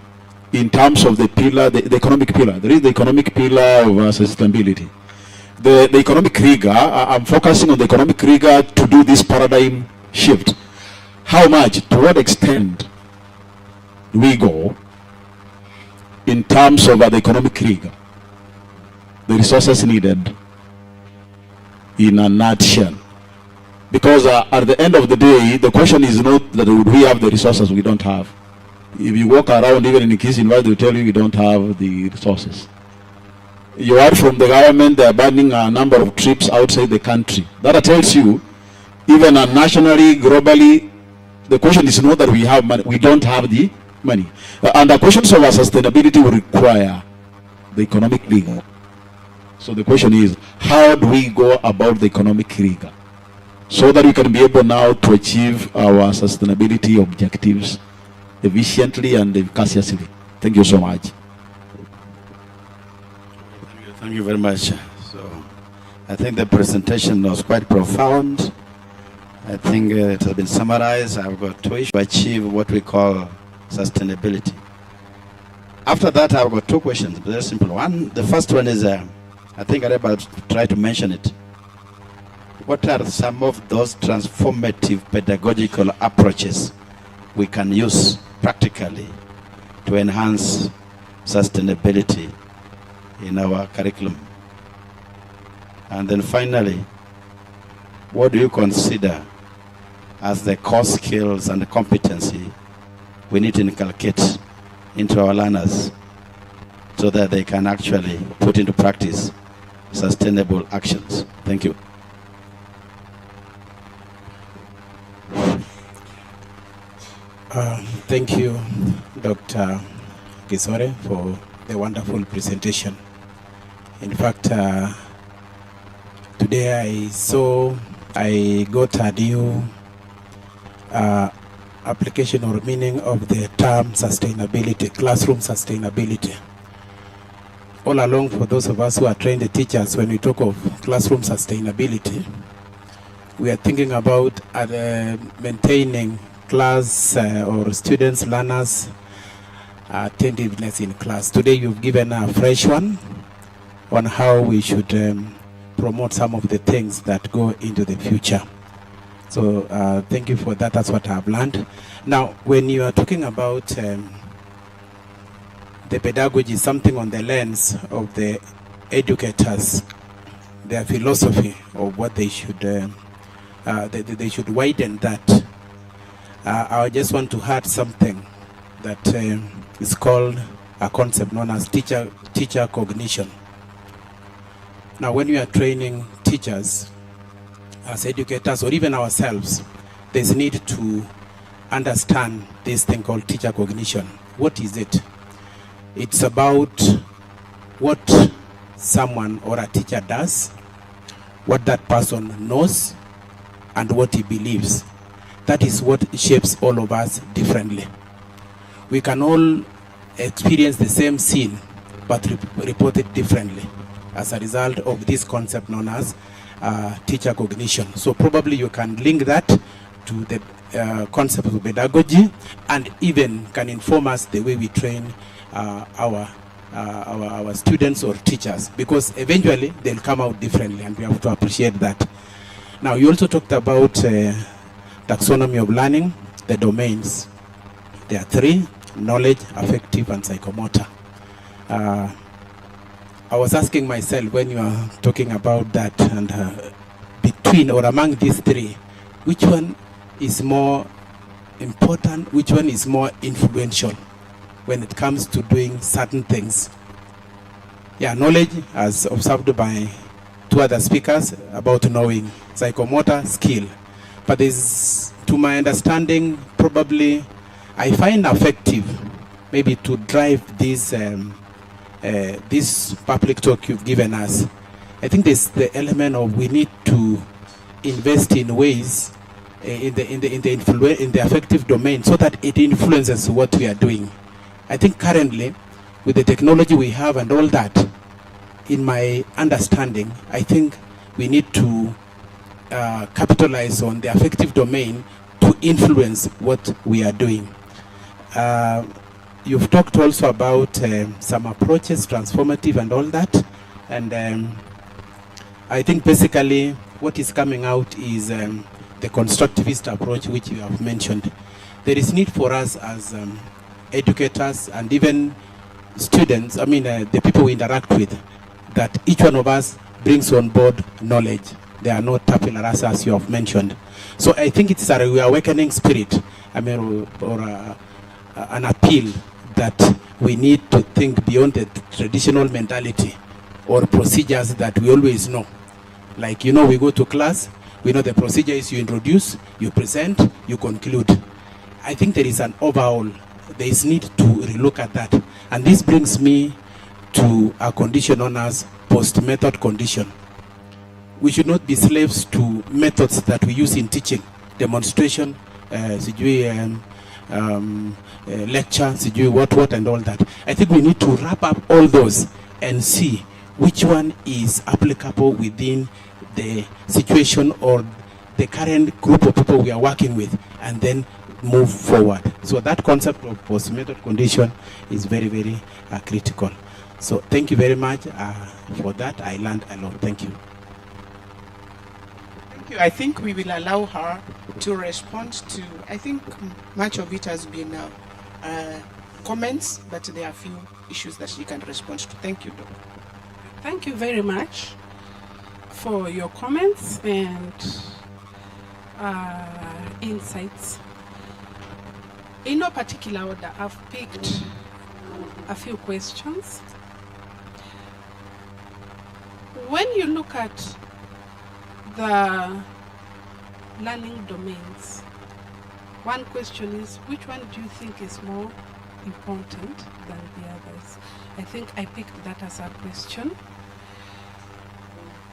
in terms of the pillar, the economic pillar? There is the economic pillar of sustainability. The economic rigor, I'm focusing on the economic rigor to do this paradigm shift. How much, to what extent do we go in terms of the economic rigor, the resources needed in a nutshell? Because at the end of the day, the question is not that would we have the resources we don't have. If you walk around, even in the Kisii, they will tell you we don't have the resources. You heard from the government, they are banning a number of trips outside the country. That tells you, even nationally, globally, the question is not that we have money, we don't have the money. And the questions of our sustainability will require the economic rigor. So the question is, how do we go about the economic rigor so that we can be able now to achieve our sustainability objectives efficiently and efficaciously? Thank you so much. Thank you very much. So I think the presentation was quite profound. I think it has been summarized. I've got two issues to achieve what we call sustainability. After that, I've got two questions, very simple. One, the first one is, I think I'm about to try to mention it. What are some of those transformative pedagogical approaches we can use practically to enhance sustainability in our curriculum? And then finally, what do you consider as the core skills and competency we need to inculcate into our learners so that they can actually put into practice sustainable actions? Thank you. Thank you, Dr. Gisore, for the wonderful presentation. In fact, today I got a new application or meaning of the term sustainability, classroom sustainability. All along, for those of us who are trained teachers, when we talk of classroom sustainability, we are thinking about maintaining class or students, learners, attentiveness in class. Today you've given a fresh one on how we should promote some of the things that go into the future. So thank you for that. That's what I've learned. Now, when you are talking about the pedagogy, something on the lens of the educators, their philosophy of what they should widen that. I just want to add something that is called a concept known as teacher cognition. Now, when we are training teachers as educators or even ourselves, there's need to understand this thing called teacher cognition. What is it? It's about what someone or a teacher does, what that person knows, and what he believes. That is what shapes all of us differently. We can all experience the same scene, but report it differently as a result of this concept known as teacher cognition. So probably you can link that to the concept of pedagogy, and even can inform us the way we train our students or teachers, because eventually they'll come out differently, and we have to appreciate that. Now, you also talked about taxonomy of learning, the domains. There are 3: knowledge, affective, and psychomotor. I was asking myself when you are talking about that, and between or among these 3, which one is more important, which one is more influential when it comes to doing certain things? Yeah, knowledge, as observed by 2 other speakers, about knowing. Psychomotor, skill. But there's, to my understanding, probably I find affective maybe to drive this this public talk you've given us. I think there's the element of we need to invest in ways in the affective domain, so that it influences what we are doing. I think currently, with the technology we have and all that, in my understanding, I think we need to capitalize on the affective domain to influence what we are doing. You've talked also about some approaches, transformative and all that, and I think basically what is coming out is the constructivist approach, which you have mentioned. There is need for us as educators and even students, the people we interact with, that each one of us brings on board knowledge. There are no tabula rasa, as you have mentioned. So I think it's a reawakening spirit, or an appeal that we need to think beyond the traditional mentality or procedures that we always know. Like, we go to class, we know the procedure is you introduce, you present, you conclude. I think there is an overall, there is need to relook at that. And this brings me to a condition known as post-method condition. We should not be slaves to methods that we use in teaching, demonstration, lecture, what and all that. I think we need to wrap up all those and see which one is applicable within the situation or the current group of people we are working with, and then move forward. So that concept of post-method condition is very, very critical. So thank you very much for that. I learned a lot. Thank you. Thank you. I think we will allow her to respond to, I think much of it has been comments, but there are a few issues that she can respond to. Thank you, Doctor. Thank you very much for your comments and insights. In no particular order, I've picked a few questions. When you look at the learning domains, one question is, which one do you think is more important than the others? I think I picked that as a question.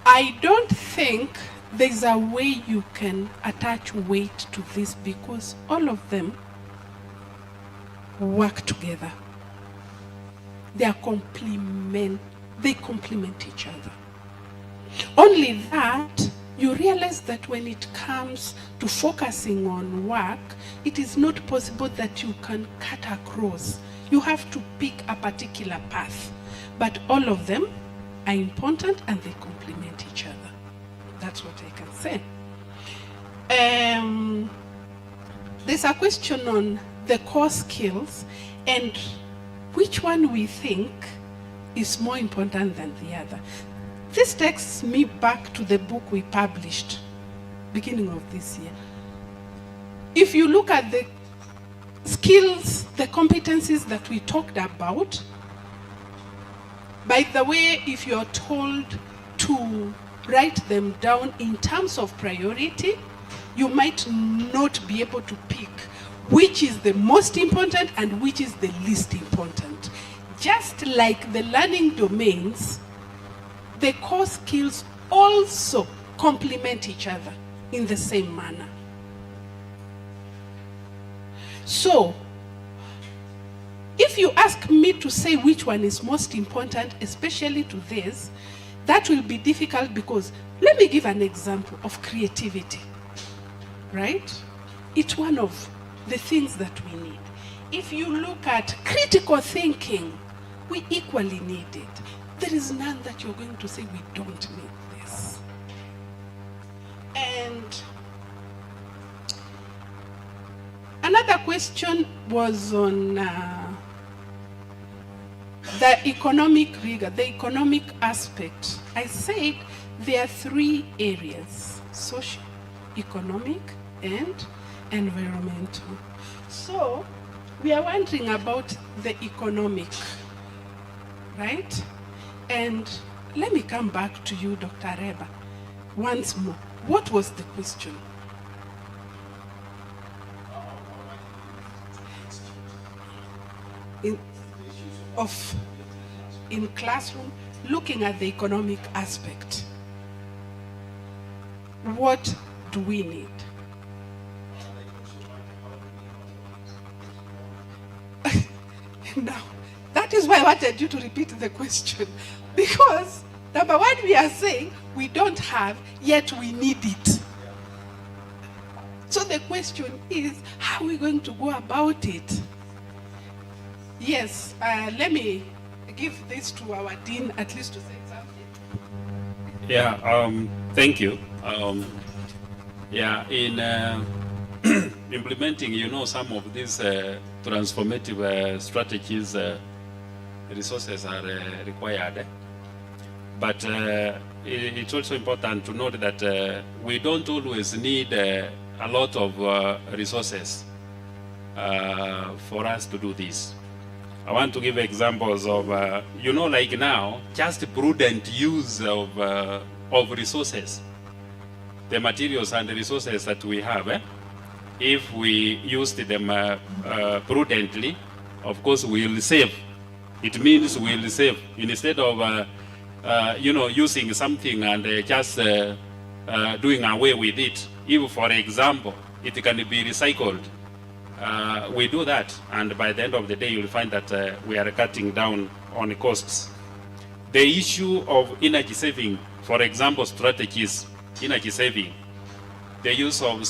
I don't think there's a way you can attach weight to this, because all of them work together. They complement each other. Only that, you realize that when it comes to focusing on work, it is not possible that you can cut across. You have to pick a particular path. But all of them are important and they complement each other. That's what I can say. There's a question on the core skills and which one we think is more important than the other. This takes me back to the book we published beginning of this year. If you look at the skills, the competencies that we talked about, by the way, if you're told to write them down in terms of priority, you might not be able to pick which is the most important and which is the least important. Just like the learning domains, the core skills also complement each other. in the same manner. So, if you ask me to say which one is most important, especially to this, that will be difficult because let me give an example of creativity, right? It's one of the things that we need. If you look at critical thinking, we equally need it. There is none that you're going to say we don't need this. And another question was on the economic rigor, the economic aspect. I said there are three areas: social, economic, and environmental. So we are wondering about the economic, right? And let me come back to you, Dr. Reba, once more. What was the question? In classroom, looking at the economic aspect. What do we need? Now, that is why I wanted you to repeat the question. Because, number one, we are saying we don't have, yet we need it. So the question is, how are we going to go about it? Yes, let me give this to our dean, at least to say something. Yeah, thank you. In implementing, some of these transformative strategies, resources are required. But it's also important to note that we don't always need a lot of resources for us to do this. I want to give examples of, like now, just prudent use of resources, the materials and the resources that we have. If we used them prudently, of course we'll save. It means we'll save instead of using something and just doing away with it. If, for example, it can be recycled, we do that, and by the end of the day, you'll find that we are cutting down on the costs. The issue of energy saving, for example, strategies, energy saving, the use of,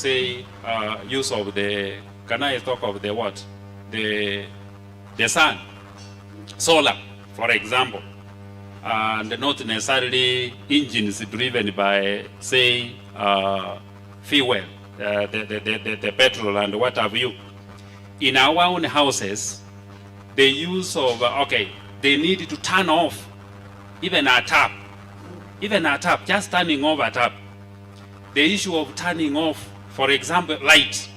can I talk of the what? The sun, solar, for example, and not necessarily engines driven by, fuel, the petrol and what have you. In our own houses, the use of, they need to turn off even a tap, just turning off a tap. The issue of turning off, for example, light.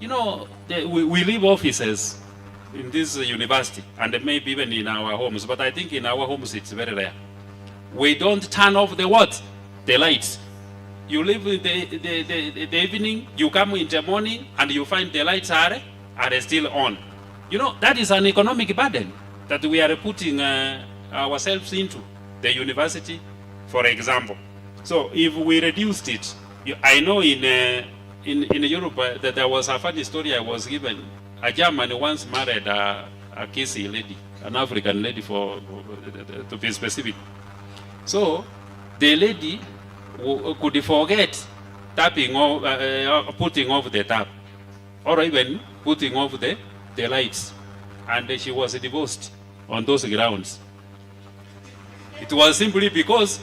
We leave offices in this university and maybe even in our homes, but I think in our homes it's very rare. We don't turn off the what? The lights. You leave the evening, you come in the morning and you find the lights are still on. That is an economic burden that we are putting ourselves into, the university, for example. So if we reduced it, I know in Europe that there was a funny story I was given. A German once married a Kisii lady, an African lady to be specific. So the lady could forget putting off the tap, or even putting off the lights, and she was divorced on those grounds. It was simply because,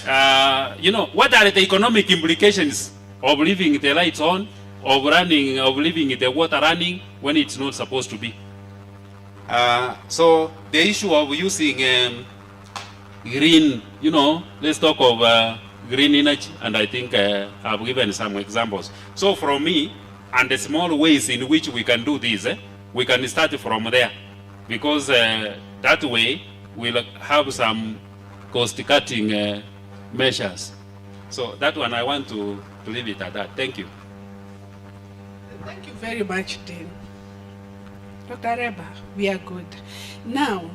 what are the economic implications of leaving the lights on, of leaving the water running when it's not supposed to be? So the issue of using green, let's talk of green energy, and I think I've given some examples. So from me, and the small ways in which we can do this, we can start from there, because that way we'll have some cost-cutting measures. So that one I want to leave it at that. Thank you. Thank you very much, Dean. Dr. Reba, we are good. Now,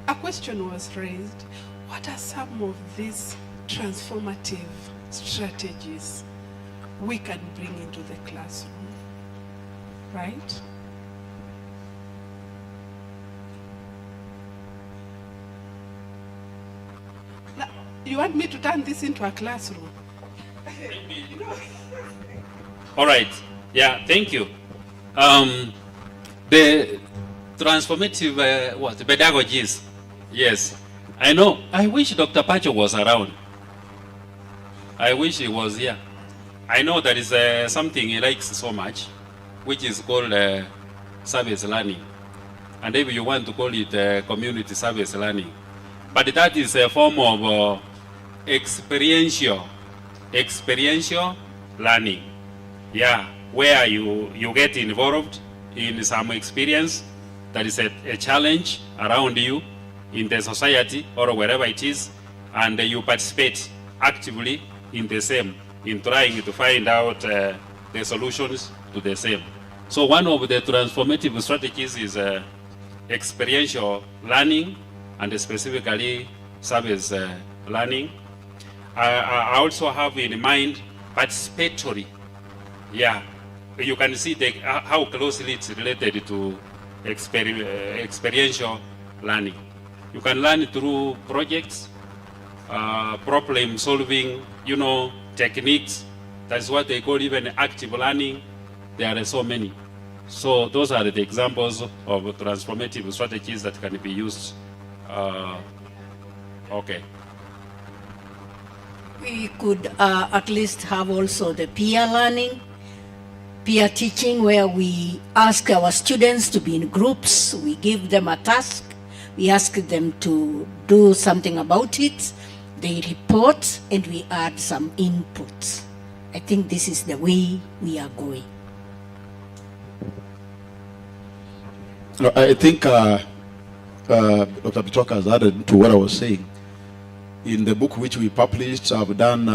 a question was raised. What are some of these transformative strategies we can bring into the classroom, right? Now, you want me to turn this into a classroom? All right. Yeah, thank you. The transformative pedagogies. Yes, I know. I wish Dr. Pacho was around. I wish he was here. I know there is something he likes so much, which is called service learning. And if you want to call it community service learning. But that is a form of experiential learning. Yeah, where you get involved in some experience that is a challenge around you in the society or wherever it is, and you participate actively in the same, in trying to find out the solutions to the same. So one of the transformative strategies is experiential learning, and specifically service learning. I also have in mind participatory. Yeah, you can see how closely it's related to experiential learning. You can learn through projects, problem solving, techniques. That's what they call even active learning. There are so many. So those are the examples of transformative strategies that can be used. Okay. We could at least have also the peer learning, peer teaching, where we ask our students to be in groups, we give them a task, we ask them to do something about it, they report, and we add some inputs. I think this is the way we are going. I think Dr. Pichoka has added to what I was saying. In the book which we published, I've done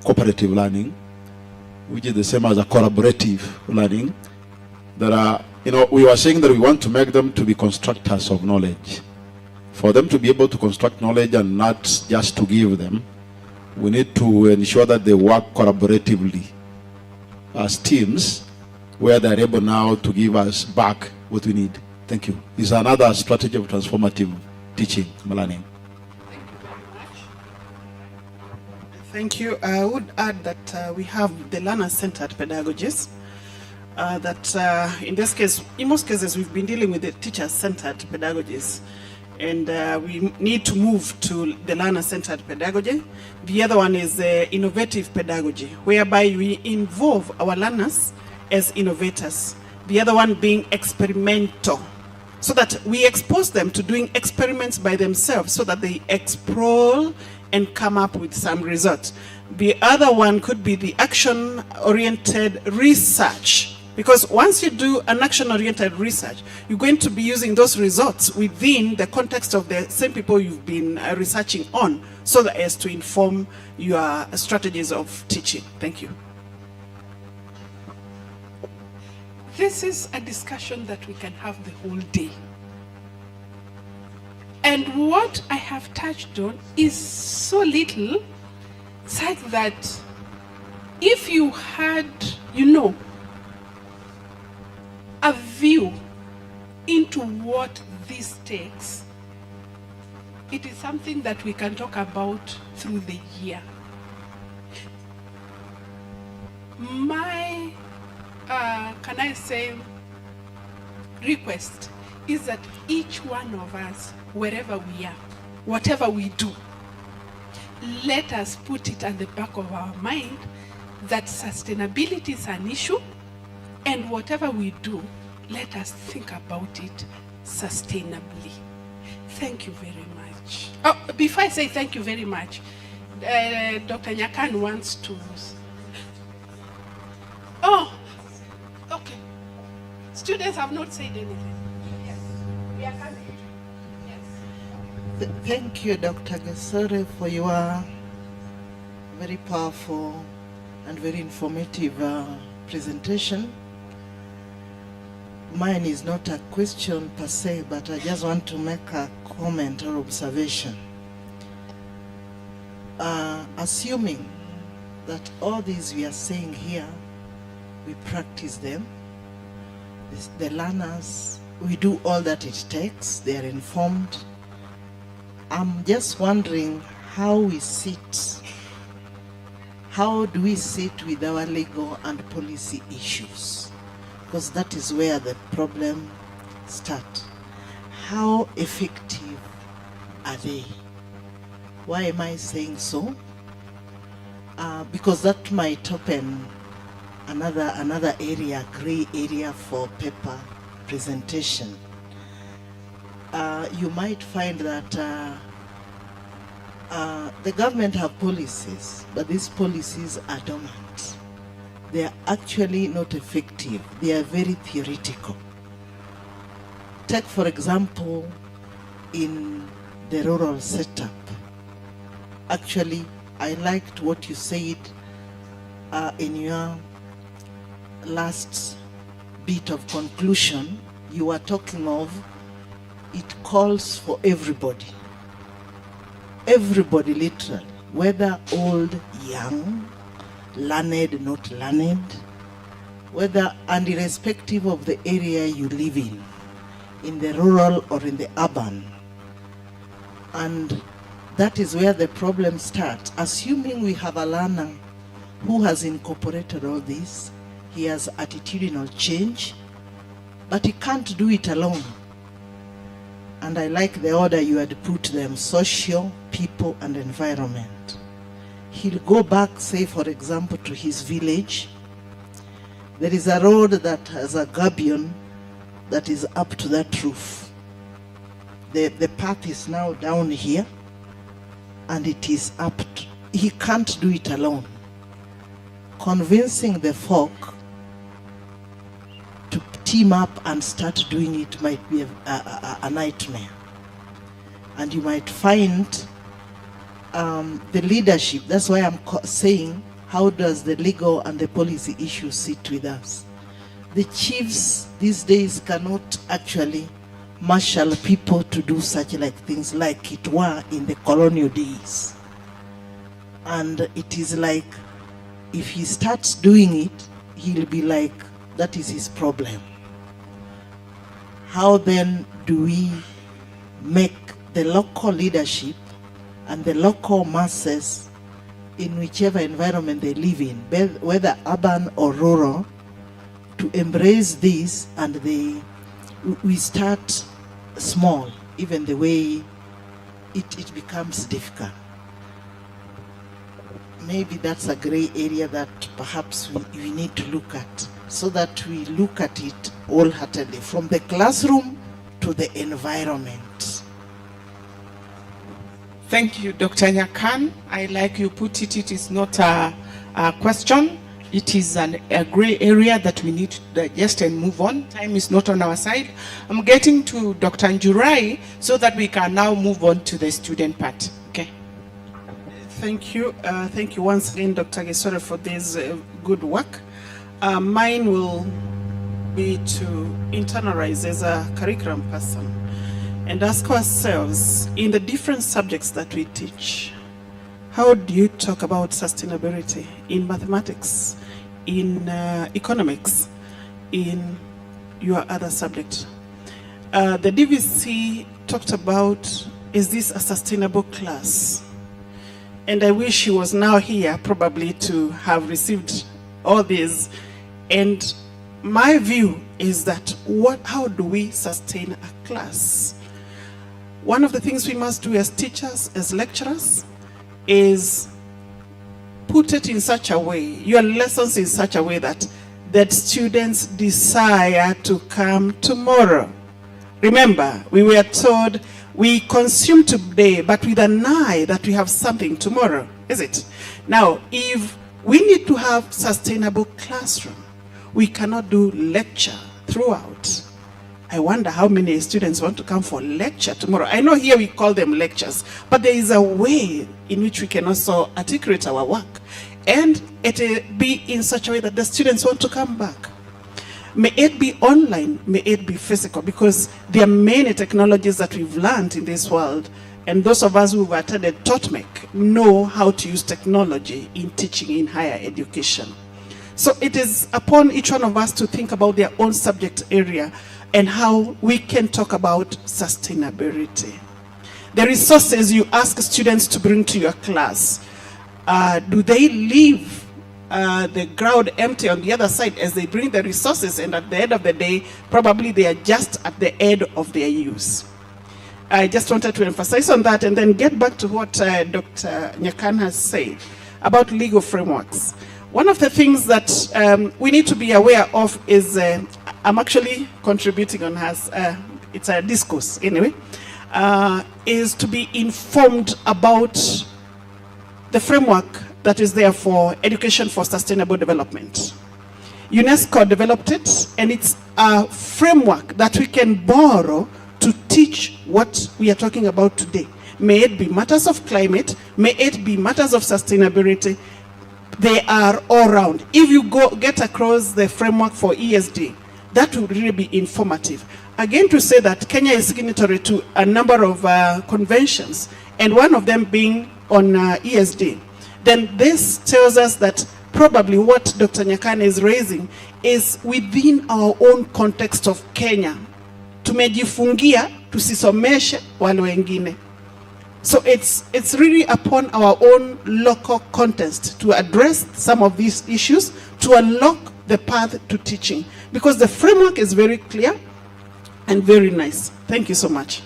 cooperative learning, which is the same as a collaborative learning. There are, we were saying that we want to make them to be constructors of knowledge. For them to be able to construct knowledge and not just to give them, we need to ensure that they work collaboratively as teams, where they're able now to give us back what we need. Thank you. It's another strategy of transformative teaching, learning. Thank you. I would add that we have the learner-centered pedagogies. That in this case, in most cases, we've been dealing with the teacher-centered pedagogies. And we need to move to the learner-centered pedagogy. The other one is innovative pedagogy, whereby we involve our learners as innovators. The other one being experimental, so that we expose them to doing experiments by themselves so that they explore and come up with some results. The other one could be the action-oriented research, because once you do an action-oriented research, you're going to be using those results within the context of the same people you've been researching on, so that as to inform your strategies of teaching. Thank you. This is a discussion that we can have the whole day. And what I have touched on is so little, such that if you had, a view into what this takes, it is something that we can talk about through the year. My, can I say, request is that each one of us, wherever we are, whatever we do, let us put it at the back of our mind that sustainability is an issue, and whatever we do, let us think about it sustainably. Thank you very much. Oh, before I say thank you very much, Dr. Nyakan wants to... Oh, okay. Students have not said anything. Yes, we are coming. Yes. Thank you, Dr. Gesore, for your very powerful and very informative presentation. Mine is not a question per se, but I just want to make a comment or observation. Assuming that all these we are saying here, we practice them. The learners, we do all that it takes. They are informed. I'm just wondering how we sit. How do we sit with our legal and policy issues? Because that is where the problem starts. How effective are they? Why am I saying so? Because that might open another area, gray area for paper presentation. You might find that the government have policies, but these policies are dormant. They are actually not effective. They are very theoretical. Take, for example, in the rural setup. Actually, I liked what you said in your last bit of conclusion. You were talking of it calls for everybody. Everybody, literally, whether old, young, learned, not learned, whether and irrespective of the area you live in the rural or in the urban. And that is where the problem starts. Assuming we have a learner who has incorporated all this, he has attitudinal change, but he can't do it alone. And I like the order you had put them: social, people, and environment. He'll go back, say, for example, to his village. There is a road that has a gabion that is up to that roof. The path is now down here, and it is up. He can't do it alone. Convincing the folk to team up and start doing it might be a nightmare. And you might find the leadership. That's why I'm saying, how does the legal and the policy issue sit with us? The chiefs these days cannot actually marshal people to do such like things like it were in the colonial days. And it is like, if he starts doing it, he'll be like, that is his problem. How then do we make the local leadership and the local masses in whichever environment they live in, whether urban or rural, to embrace this? And we start small, even the way it becomes difficult. Maybe that's a gray area that perhaps we need to look at, so that we look at it wholeheartedly, from the classroom to the environment. Thank you, Dr. Nyakan. I like you put it. It is not a question. It is a gray area that we need to digest and move on. Time is not on our side. I'm getting to Dr. Njurai so that we can now move on to the student part. Okay. Thank you. Thank you once again, Dr. Gesore, for this good work. Mine will be to internalize as a curriculum person and ask ourselves, in the different subjects that we teach, how do you talk about sustainability in mathematics, in economics, in your other subject? The DVC talked about, is this a sustainable class? And I wish he was now here probably to have received all these. And my view is that how do we sustain a class? One of the things we must do as teachers, as lecturers, is put it in such a way, your lessons in such a way that students desire to come tomorrow. Remember, we were told we consume today, but with an eye that we have something tomorrow, is it? Now, if we need to have sustainable classroom, we cannot do lecture throughout. I wonder how many students want to come for lecture tomorrow. I know here we call them lectures, but there is a way in which we can also articulate our work, and it be in such a way that the students want to come back. May it be online, may it be physical, because there are many technologies that we've learned in this world, and those of us who've attended TOTMEC know how to use technology in teaching in higher education. So it is upon each one of us to think about their own subject area and how we can talk about sustainability. The resources you ask students to bring to your class, do they leave the ground empty on the other side as they bring the resources, and at the end of the day, probably they are just at the end of their use? I just wanted to emphasize on that and then get back to what Dr. Nyakan has said about legal frameworks. One of the things that we need to be aware of is, I'm actually contributing on hers, it's a discourse anyway, is to be informed about the framework that is there for education for sustainable development. UNESCO developed it, and it's a framework that we can borrow to teach what we are talking about today. May it be matters of climate, may it be matters of sustainability, they are all round. If you get across the framework for ESD, that will really be informative. Again, to say that Kenya is signatory to a number of conventions, and one of them being on ESD, then this tells us that probably what Dr. Nyakan is raising is within our own context of Kenya. Tumejifungia, tusisomeshe wale wengine. So it's really upon our own local context to address some of these issues, to unlock the path to teaching, because the framework is very clear and very nice. Thank you so much.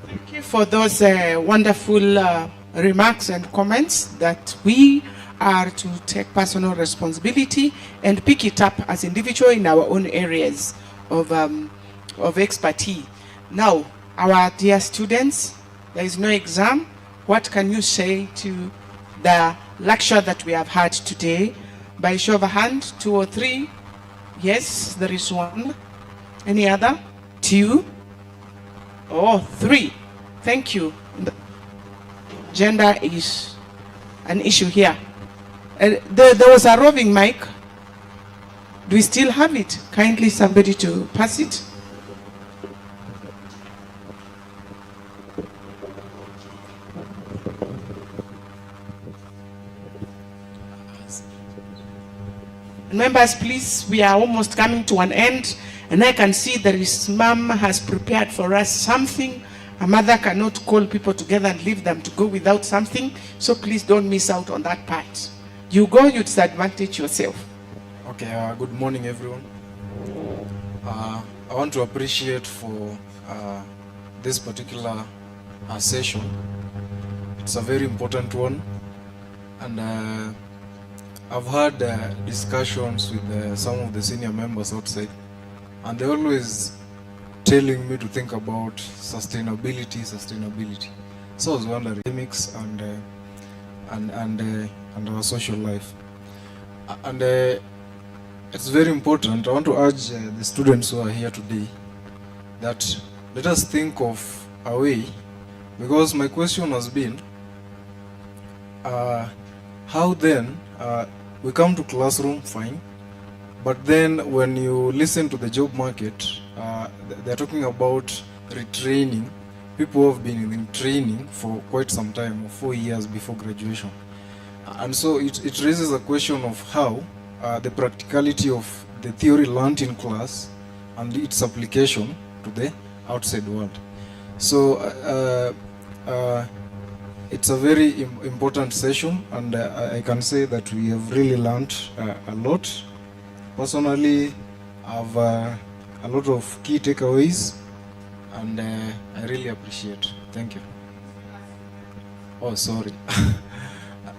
Thank you for those wonderful remarks and comments that we are to take personal responsibility and pick it up as individuals in our own areas of expertise. Now, our dear students, there is no exam. What can you say to the lecture that we have had today? By show of a hand, 2 or 3. Yes, there is one. Any other? 2? Oh, 3. Thank you. Gender is an issue here. There was a roving mic. Do we still have it? Kindly somebody to pass it. Members, please, we are almost coming to an end, and I can see there is, Mom has prepared for us something. A mother cannot call people together and leave them to go without something, so please don't miss out on that part. You go, you disadvantage yourself. Okay, good morning everyone. I want to appreciate for this particular session. It's a very important one, and I've had discussions with some of the senior members outside, and they're always telling me to think about sustainability. So I was wondering, academics and our social life, and it's very important. I want to urge the students who are here today that let us think of a way, because my question has been, how then we come to classroom, fine, but then when you listen to the job market, they're talking about retraining people who have been in training for quite some time, 4 years before graduation. And so it raises a question of how the practicality of the theory learned in class and its application to the outside world. So it's a very important session, and I can say that we have really learned a lot. Personally, I have a lot of key takeaways, and I really appreciate. Thank you. Oh, sorry.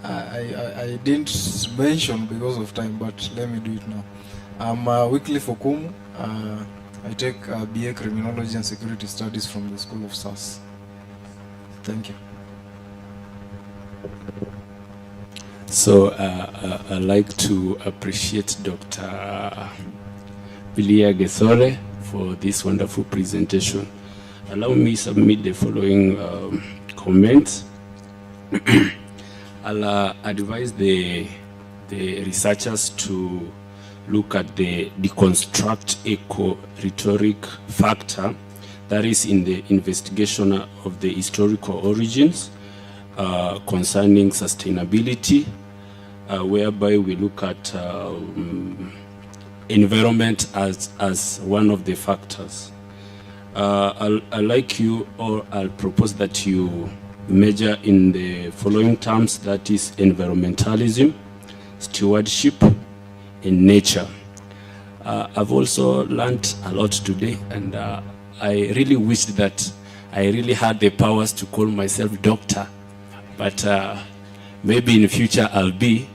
I didn't mention because of time, but let me do it now. I'm Wycliffe Okumu. I take BA Criminology and Security Studies from the School of SAS. Thank you. So I'd like to appreciate Dr. Bilia Gesore for this wonderful presentation. Allow me to submit the following comments. I'll advise the researchers to look at the deconstruct eco-rhetoric factor That is in the investigation of the historical origins concerning sustainability, whereby we look at environment as one of the factors. I'll like you, or I'll propose that you measure in the following terms, that is environmentalism, stewardship, and nature. I've also learned a lot today, and I really wished that I really had the powers to call myself doctor, but maybe in the future I'll be,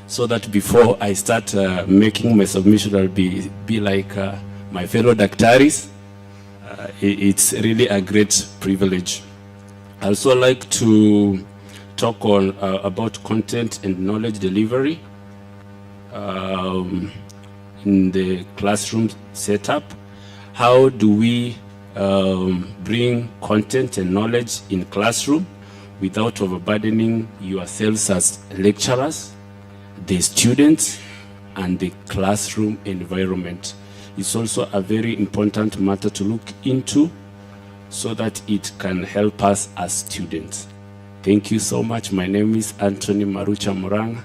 so that before I start making my submission, I'll be like my fellow doctors. It's really a great privilege. I also like to talk on about content and knowledge delivery in the classroom setup. How do we bring content and knowledge in classroom without overburdening yourselves as lecturers, the students, and the classroom environment? It's also a very important matter to look into, so that it can help us as students. Thank you so much. My name is Anthony Marucha Moranga.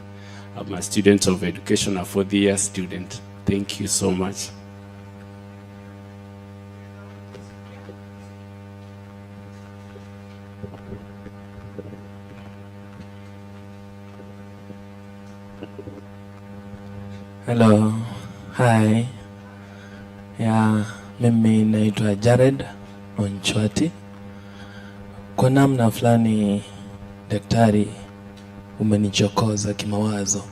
I'm a student of education, a 4th year student. Thank you so much. Hello, hi. Mimi naitwa Jared Onchwati. Kwa namna fulani daktari umenichokoza kimawazo,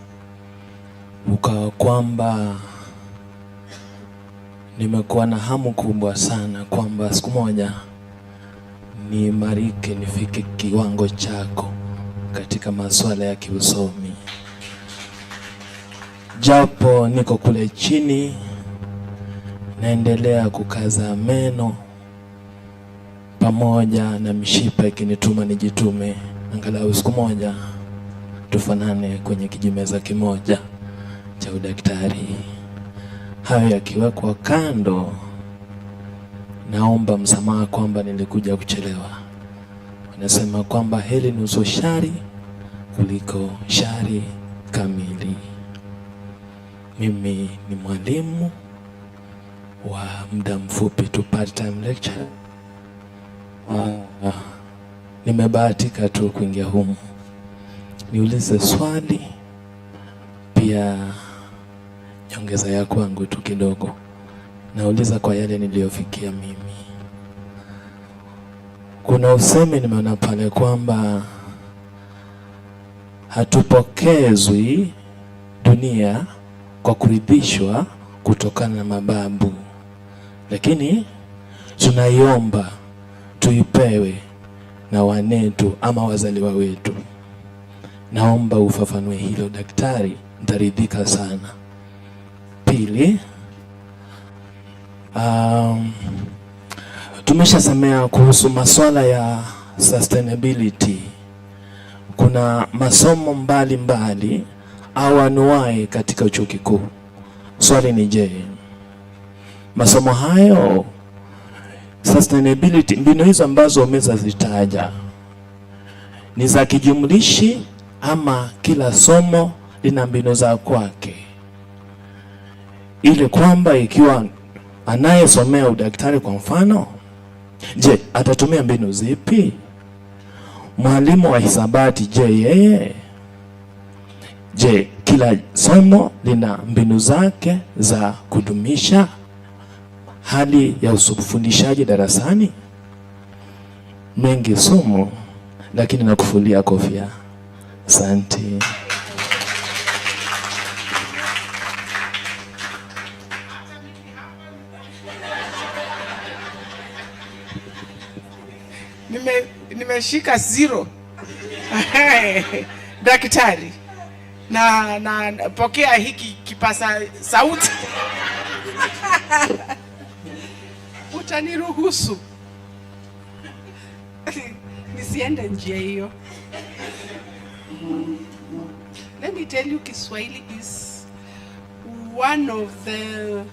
ukawa kwamba nimekuwa na hamu kubwa sana kwamba siku moja niimarike, nifike kiwango chako katika masuala ya kiusomi. Japo niko kule chini, naendelea kukaza meno pamoja na mishipa ikinituma nijitume, angalau siku moja tufanane kwenye kijimeza kimoja cha udaktari. Hayo yakiwekwa kando, naomba msamaha kwamba nilikuja kuchelewa. Wanasema kwamba heri nusu shari kuliko shari kamili. Mimi ni mwalimu wa muda mfupi tu, part-time lecturer. Nimebahatika tu kuingia humu. Niulize swali pia, nyongeza ya kwangu tu kidogo. Nauliza kwa yale niliyofikia mimi. Kuna usemi nimeona pale kwamba hatupokezwi dunia kwa kuridhishwa kutokana na mababu, lakini tunaiomba tuipewe na wanetu ama wazaliwa wetu. Naomba ufafanue hilo daktari, nitaridhika sana. Pili, tumeshasemea kuhusu masuala ya sustainability. Kuna masomo mbalimbali au anuai katika chuo kikuu. Swali ni je, masomo hayo sustainability, mbinu hizo ambazo umezazitaja ni za kijumlishi ama kila somo lina mbinu za kwake, ili kwamba ikiwa anayesomea udaktari kwa mfano, je, atatumia mbinu zipi? Mwalimu wa hisabati, je, kila somo lina mbinu zake za kudumisha hali ya ufundishaji darasani? Mengi somo, lakini nakufulia kofia. Asante. Nimeshika zero. Daktari, na pokea hiki kipasa sauti. Utaniruhusu nisiende njia hiyo. Let me tell you, Kiswahili is one of the,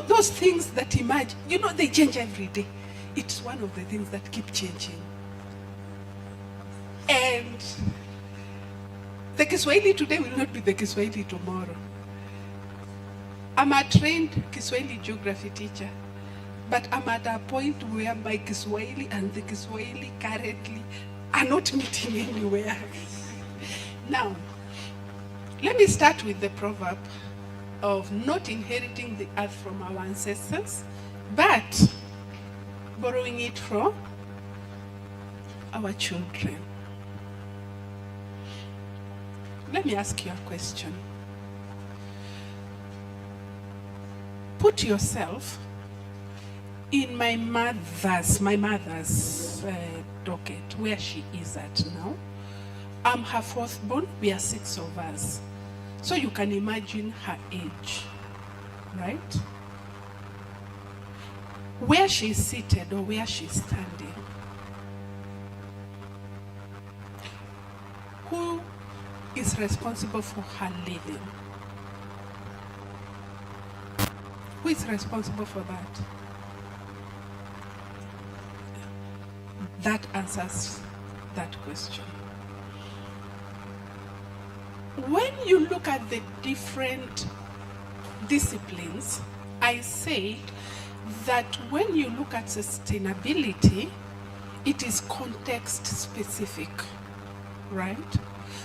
those things that emerge, they change every day. it's one of the things that keep changing. And the Kiswahili today will not be the Kiswahili tomorrow. I'm a trained Kiswahili geography teacher, but I'm at a point where my Kiswahili and the Kiswahili currently are not meeting anywhere. Now, let me start with the proverb of not inheriting the earth from our ancestors, but borrowing it from our children. Let me ask you a question. Put yourself in my mother's docket, where she is at now. I'm her fourth born, we are 6 of us. So you can imagine her age, right? Where she's seated or where she's standing. Who is responsible for her living? Who is responsible for that? That answers that question. When you look at the different disciplines, I said that when you look at sustainability, it is context specific, right?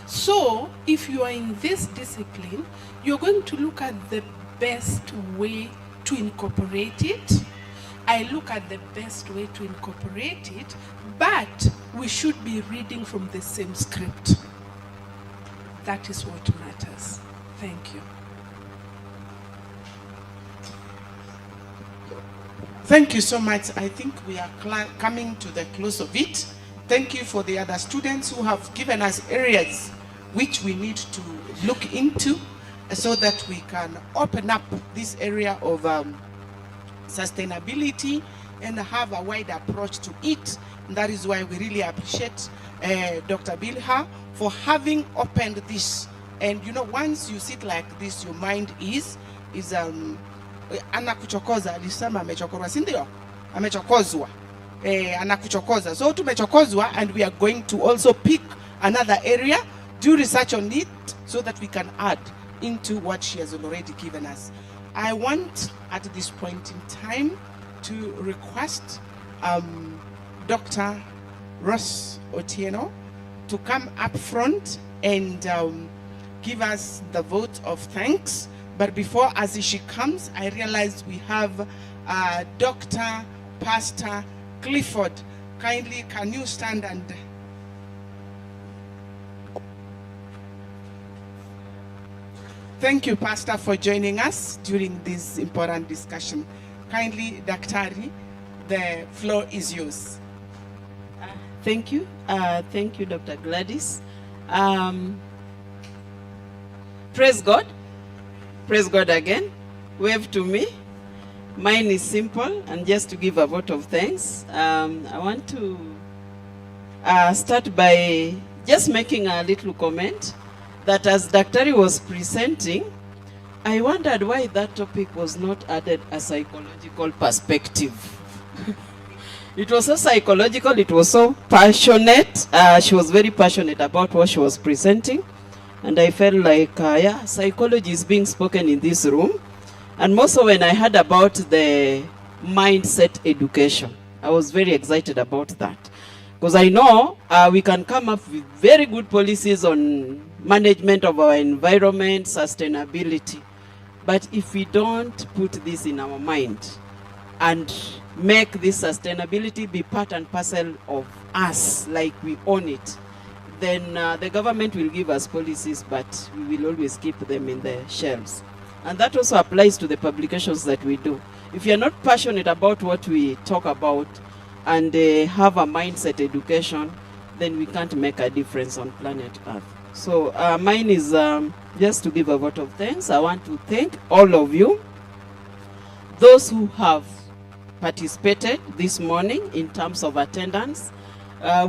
So if you are in this discipline, you're going to look at the best way to incorporate it. I look at the best way to incorporate it, but we should be reading from the same script. That is what matters. Thank you. Thank you so much. I think we are coming to the close of it. Thank you for the other students who have given us areas which we need to look into so that we can open up this area of sustainability and have a wide approach to it. And that is why we really appreciate Dr. Bilha for having opened this. And you know, once you sit like this, your mind is anakuchokoza, alisema amechokorwa, si ndio? Amechokozwa. Anakuchokoza. So tumechokozwa, and we are going to also pick another area, do research on it so that we can add into what she has already given us. I want at this point in time to request Dr. Ross Otieno to come up front and give us the vote of thanks. But before, as she comes, I realized we have Dr. Pastor Clifford. Kindly, can you stand and... Thank you, Pastor, for joining us during this important discussion. Kindly, Daktari, the floor is yours. Thank you. Thank you, Dr. Gladys. Praise God. Praise God again. Wave to me. Mine is simple, and just to give a vote of thanks. I want to start by just making a little comment that as Daktari was presenting, I wondered why that topic was not added a psychological perspective. It was so psychological, it was so passionate. She was very passionate about what she was presenting. And I felt like, yeah, psychology is being spoken in this room. And more so when I heard about the mindset education, I was very excited about that. Because I know we can come up with very good policies on management of our environment, sustainability. But if we don't put this in our mind and make this sustainability be part and parcel of us, like we own it, then the government will give us policies, but we will always keep them in the shelves. And that also applies to the publications that we do. If you're not passionate about what we talk about and have a mindset education, then we can't make a difference on planet Earth. So mine is just to give a vote of thanks. I want to thank all of you, those who have participated this morning in terms of attendance.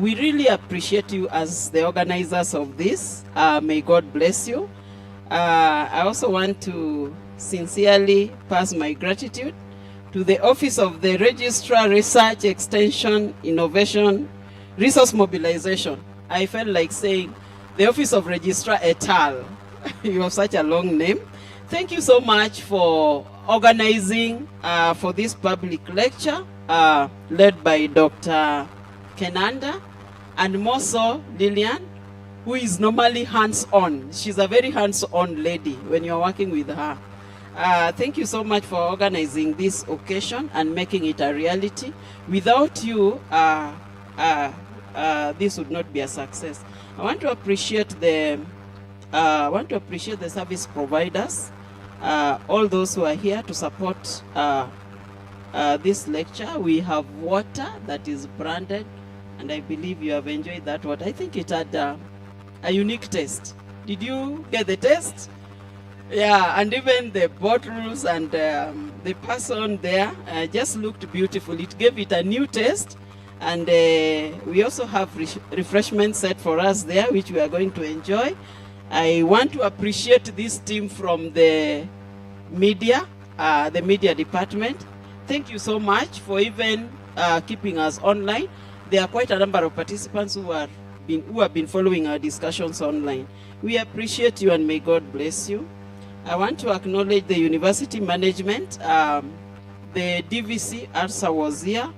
We really appreciate you as the organizers of this. May God bless you. I also want to sincerely pass my gratitude to the Office of the Registrar, Research, Extension, Innovation, Resource Mobilization. I felt like saying the Office of Registrar et al. You have such a long name. Thank you so much for organizing for this public lecture led by Dr. Kenanda and more so Lillian, who is normally hands-on. She's a very hands-on lady when you're working with her. Thank you so much for organizing this occasion and making it a reality. Without you, this would not be a success. I want to appreciate the service providers, all those who are here to support this lecture. We have water that is branded, and I believe you have enjoyed that water. I think it had a unique taste. Did you get the taste? Yeah, and even the bottles and the person there just looked beautiful. It gave it a new taste. And we also have refreshments set for us there, which we are going to enjoy. I want to appreciate this team from the media department. Thank you so much for even keeping us online. There are quite a number of participants who have been following our discussions online. We appreciate you and may God bless you. I want to acknowledge the university management. The DVC ARSA was here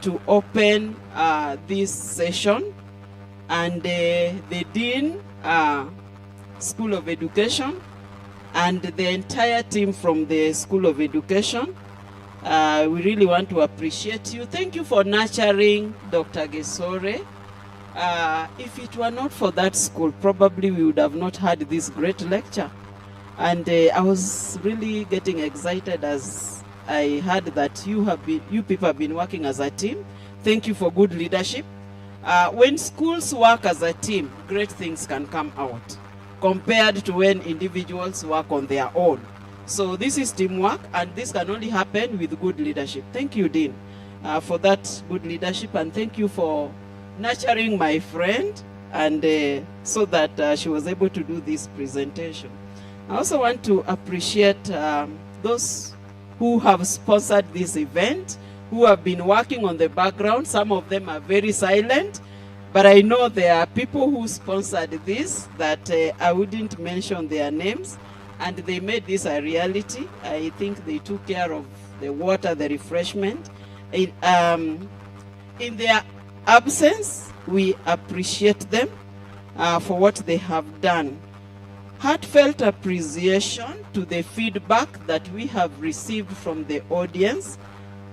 to open this session, and the Dean, School of Education, and the entire team from the School of Education. We really want to appreciate you. Thank you for nurturing Dr. Gesore. If it were not for that school, probably we would have not had this great lecture. And I was really getting excited as I heard that you people have been working as a team. Thank you for good leadership. When schools work as a team, great things can come out compared to when individuals work on their own. So this is teamwork, and this can only happen with good leadership. Thank you, Dean, for that good leadership, and thank you for nurturing my friend, and so that she was able to do this presentation. I also want to appreciate those who have sponsored this event, who have been working on the background. Some of them are very silent, but I know there are people who sponsored this that I wouldn't mention their names, and they made this a reality. I think they took care of the water, the refreshment. In their absence, we appreciate them for what they have done. Heartfelt appreciation to the feedback that we have received from the audience,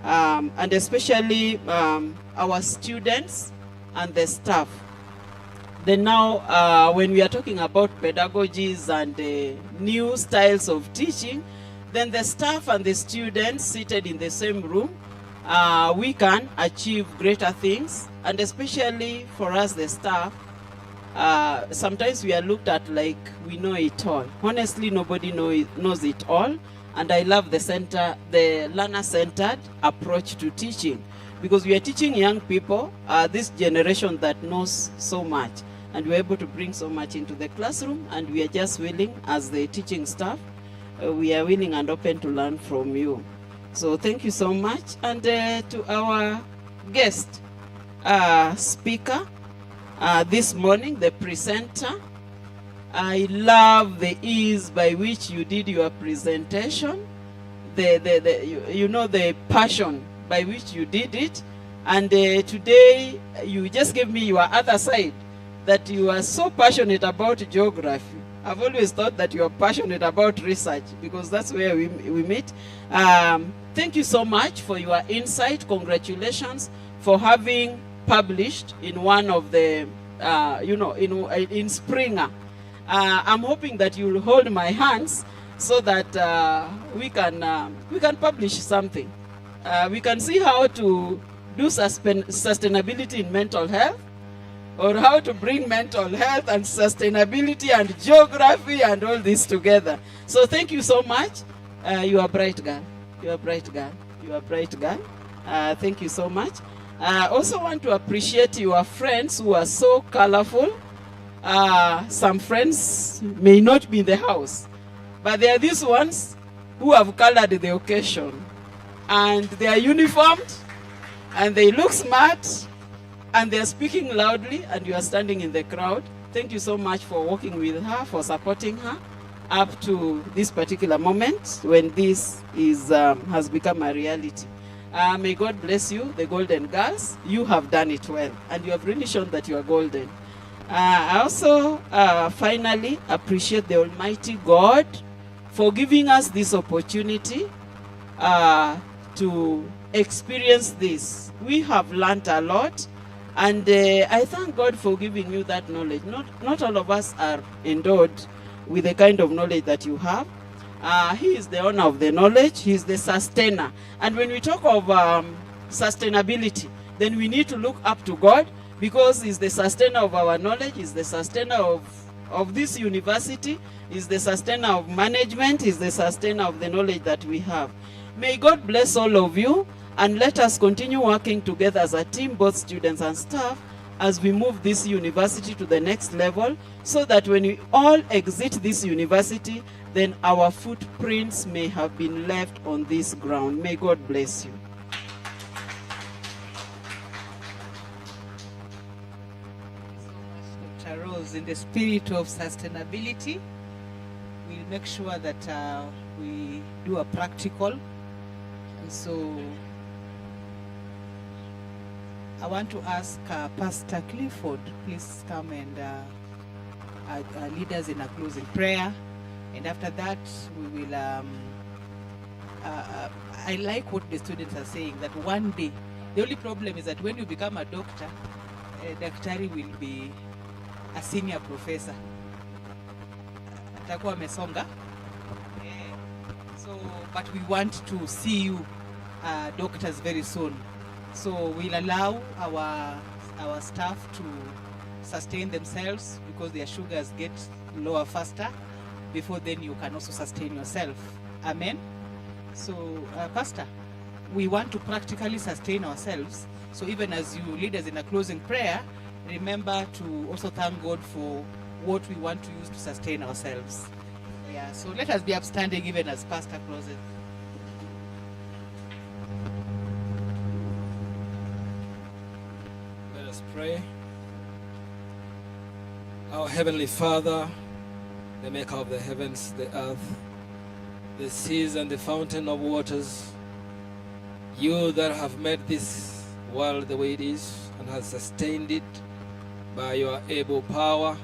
and especially our students and the staff. Then now, when we are talking about pedagogies and new styles of teaching, then the staff and the students seated in the same room, we can achieve greater things. And especially for us, the staff, sometimes we are looked at like we know it all. Honestly, nobody knows it all. And I love the learner-centered approach to teaching, because we are teaching young people, this generation that knows so much, and we're able to bring so much into the classroom, and we are just willing, as the teaching staff, we are willing and open to learn from you. So thank you so much. And to our guest speaker this morning, the presenter, I love the ease by which you did your presentation, the passion by which you did it. And today you just gave me your other side, that you are so passionate about geography. I've always thought that you are passionate about research, because that's where we meet. Thank you so much for your insight. Congratulations for having published in one of the, in Springer. I'm hoping that you will hold my hands so that we can publish something. We can see how to do sustainability in mental health, or how to bring mental health and sustainability and geography and all this together. So thank you so much. You are a bright girl. You are a bright girl. You are a bright girl. Thank you so much. I also want to appreciate your friends who are so colorful. Some friends may not be in the house, but there are these ones who have colored the occasion. and they are uniformed, and they look smart, and they are speaking loudly, and you are standing in the crowd. Thank you so much for working with her, for supporting her up to this particular moment when this is has become a reality. May God bless you, the Golden Girls. You have done it well, and you have really shown that you are golden. I also finally appreciate the Almighty God for giving us this opportunity to experience this. We have learned a lot, and I thank God for giving you that knowledge. Not all of us are endowed with the kind of knowledge that you have. He is the owner of the knowledge. He is the sustainer. And when we talk of sustainability, then we need to look up to God, because He's the sustainer of our knowledge, He's the sustainer of this university, He's the sustainer of management, He's the sustainer of the knowledge that we have. May God bless all of you, and let us continue working together as a team, both students and staff, as we move this university to the next level, so that when we all exit this university, then our footprints may have been left on this ground. May God bless you. Dr. Rose, in the spirit of sustainability, we'll make sure that we do a practical. And so I want to ask Pastor Clifford, please come and lead us in a closing prayer. And after that, we will, I like what the students are saying, that one day, the only problem is that when you become a doctor, daktari will be a senior professor. Atakuwa amesonga. So, but we want to see you doctors very soon. So we'll allow our staff to sustain themselves, because their sugars get lower faster. Before then, you can also sustain yourself. Amen. So, Pastor, we want to practically sustain ourselves. So even as you lead us in a closing prayer, remember to also thank God for what we want to use to sustain ourselves. Yeah, so let us be upstanding even as Pastor closes. Let us pray. Our Heavenly Father, the maker of the heavens, the earth, the seas and the fountain of waters, you that have made this world the way it is and has sustained it by your able power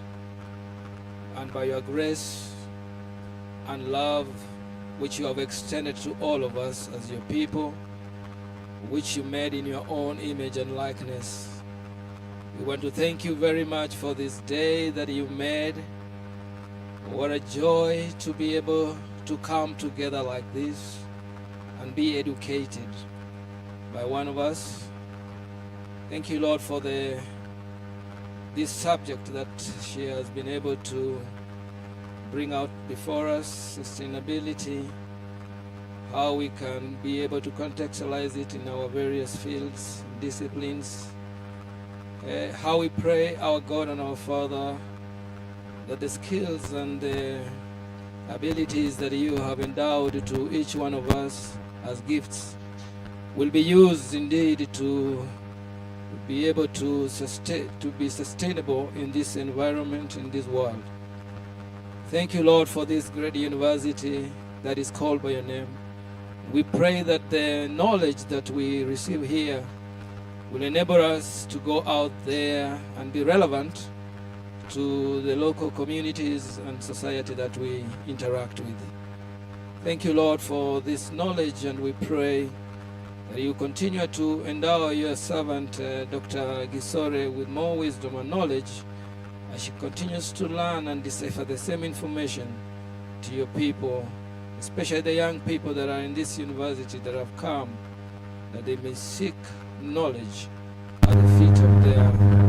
and by your grace and love, which you have extended to all of us as your people, which you made in your own image and likeness. We want to thank you very much for this day that you made. What a joy to be able to come together like this and be educated by one of us. Thank you, Lord, for this subject that she has been able to bring out before us, sustainability, how we can be able to contextualize it in our various fields, disciplines, how we pray, our God and our Father, that the skills and the abilities that you have endowed to each one of us as gifts will be used indeed to be able to be sustainable in this environment, in this world. Thank you, Lord, for this great university that is called by your name. We pray that the knowledge that we receive here will enable us to go out there and be relevant to the local communities and society that we interact with. Thank you, Lord, for this knowledge, and we pray that you continue to endow your servant, Dr. Gisore, with more wisdom and knowledge as she continues to learn and decipher the same information to your people, especially the young people that are in this university that have come, that they may seek knowledge at the feet of their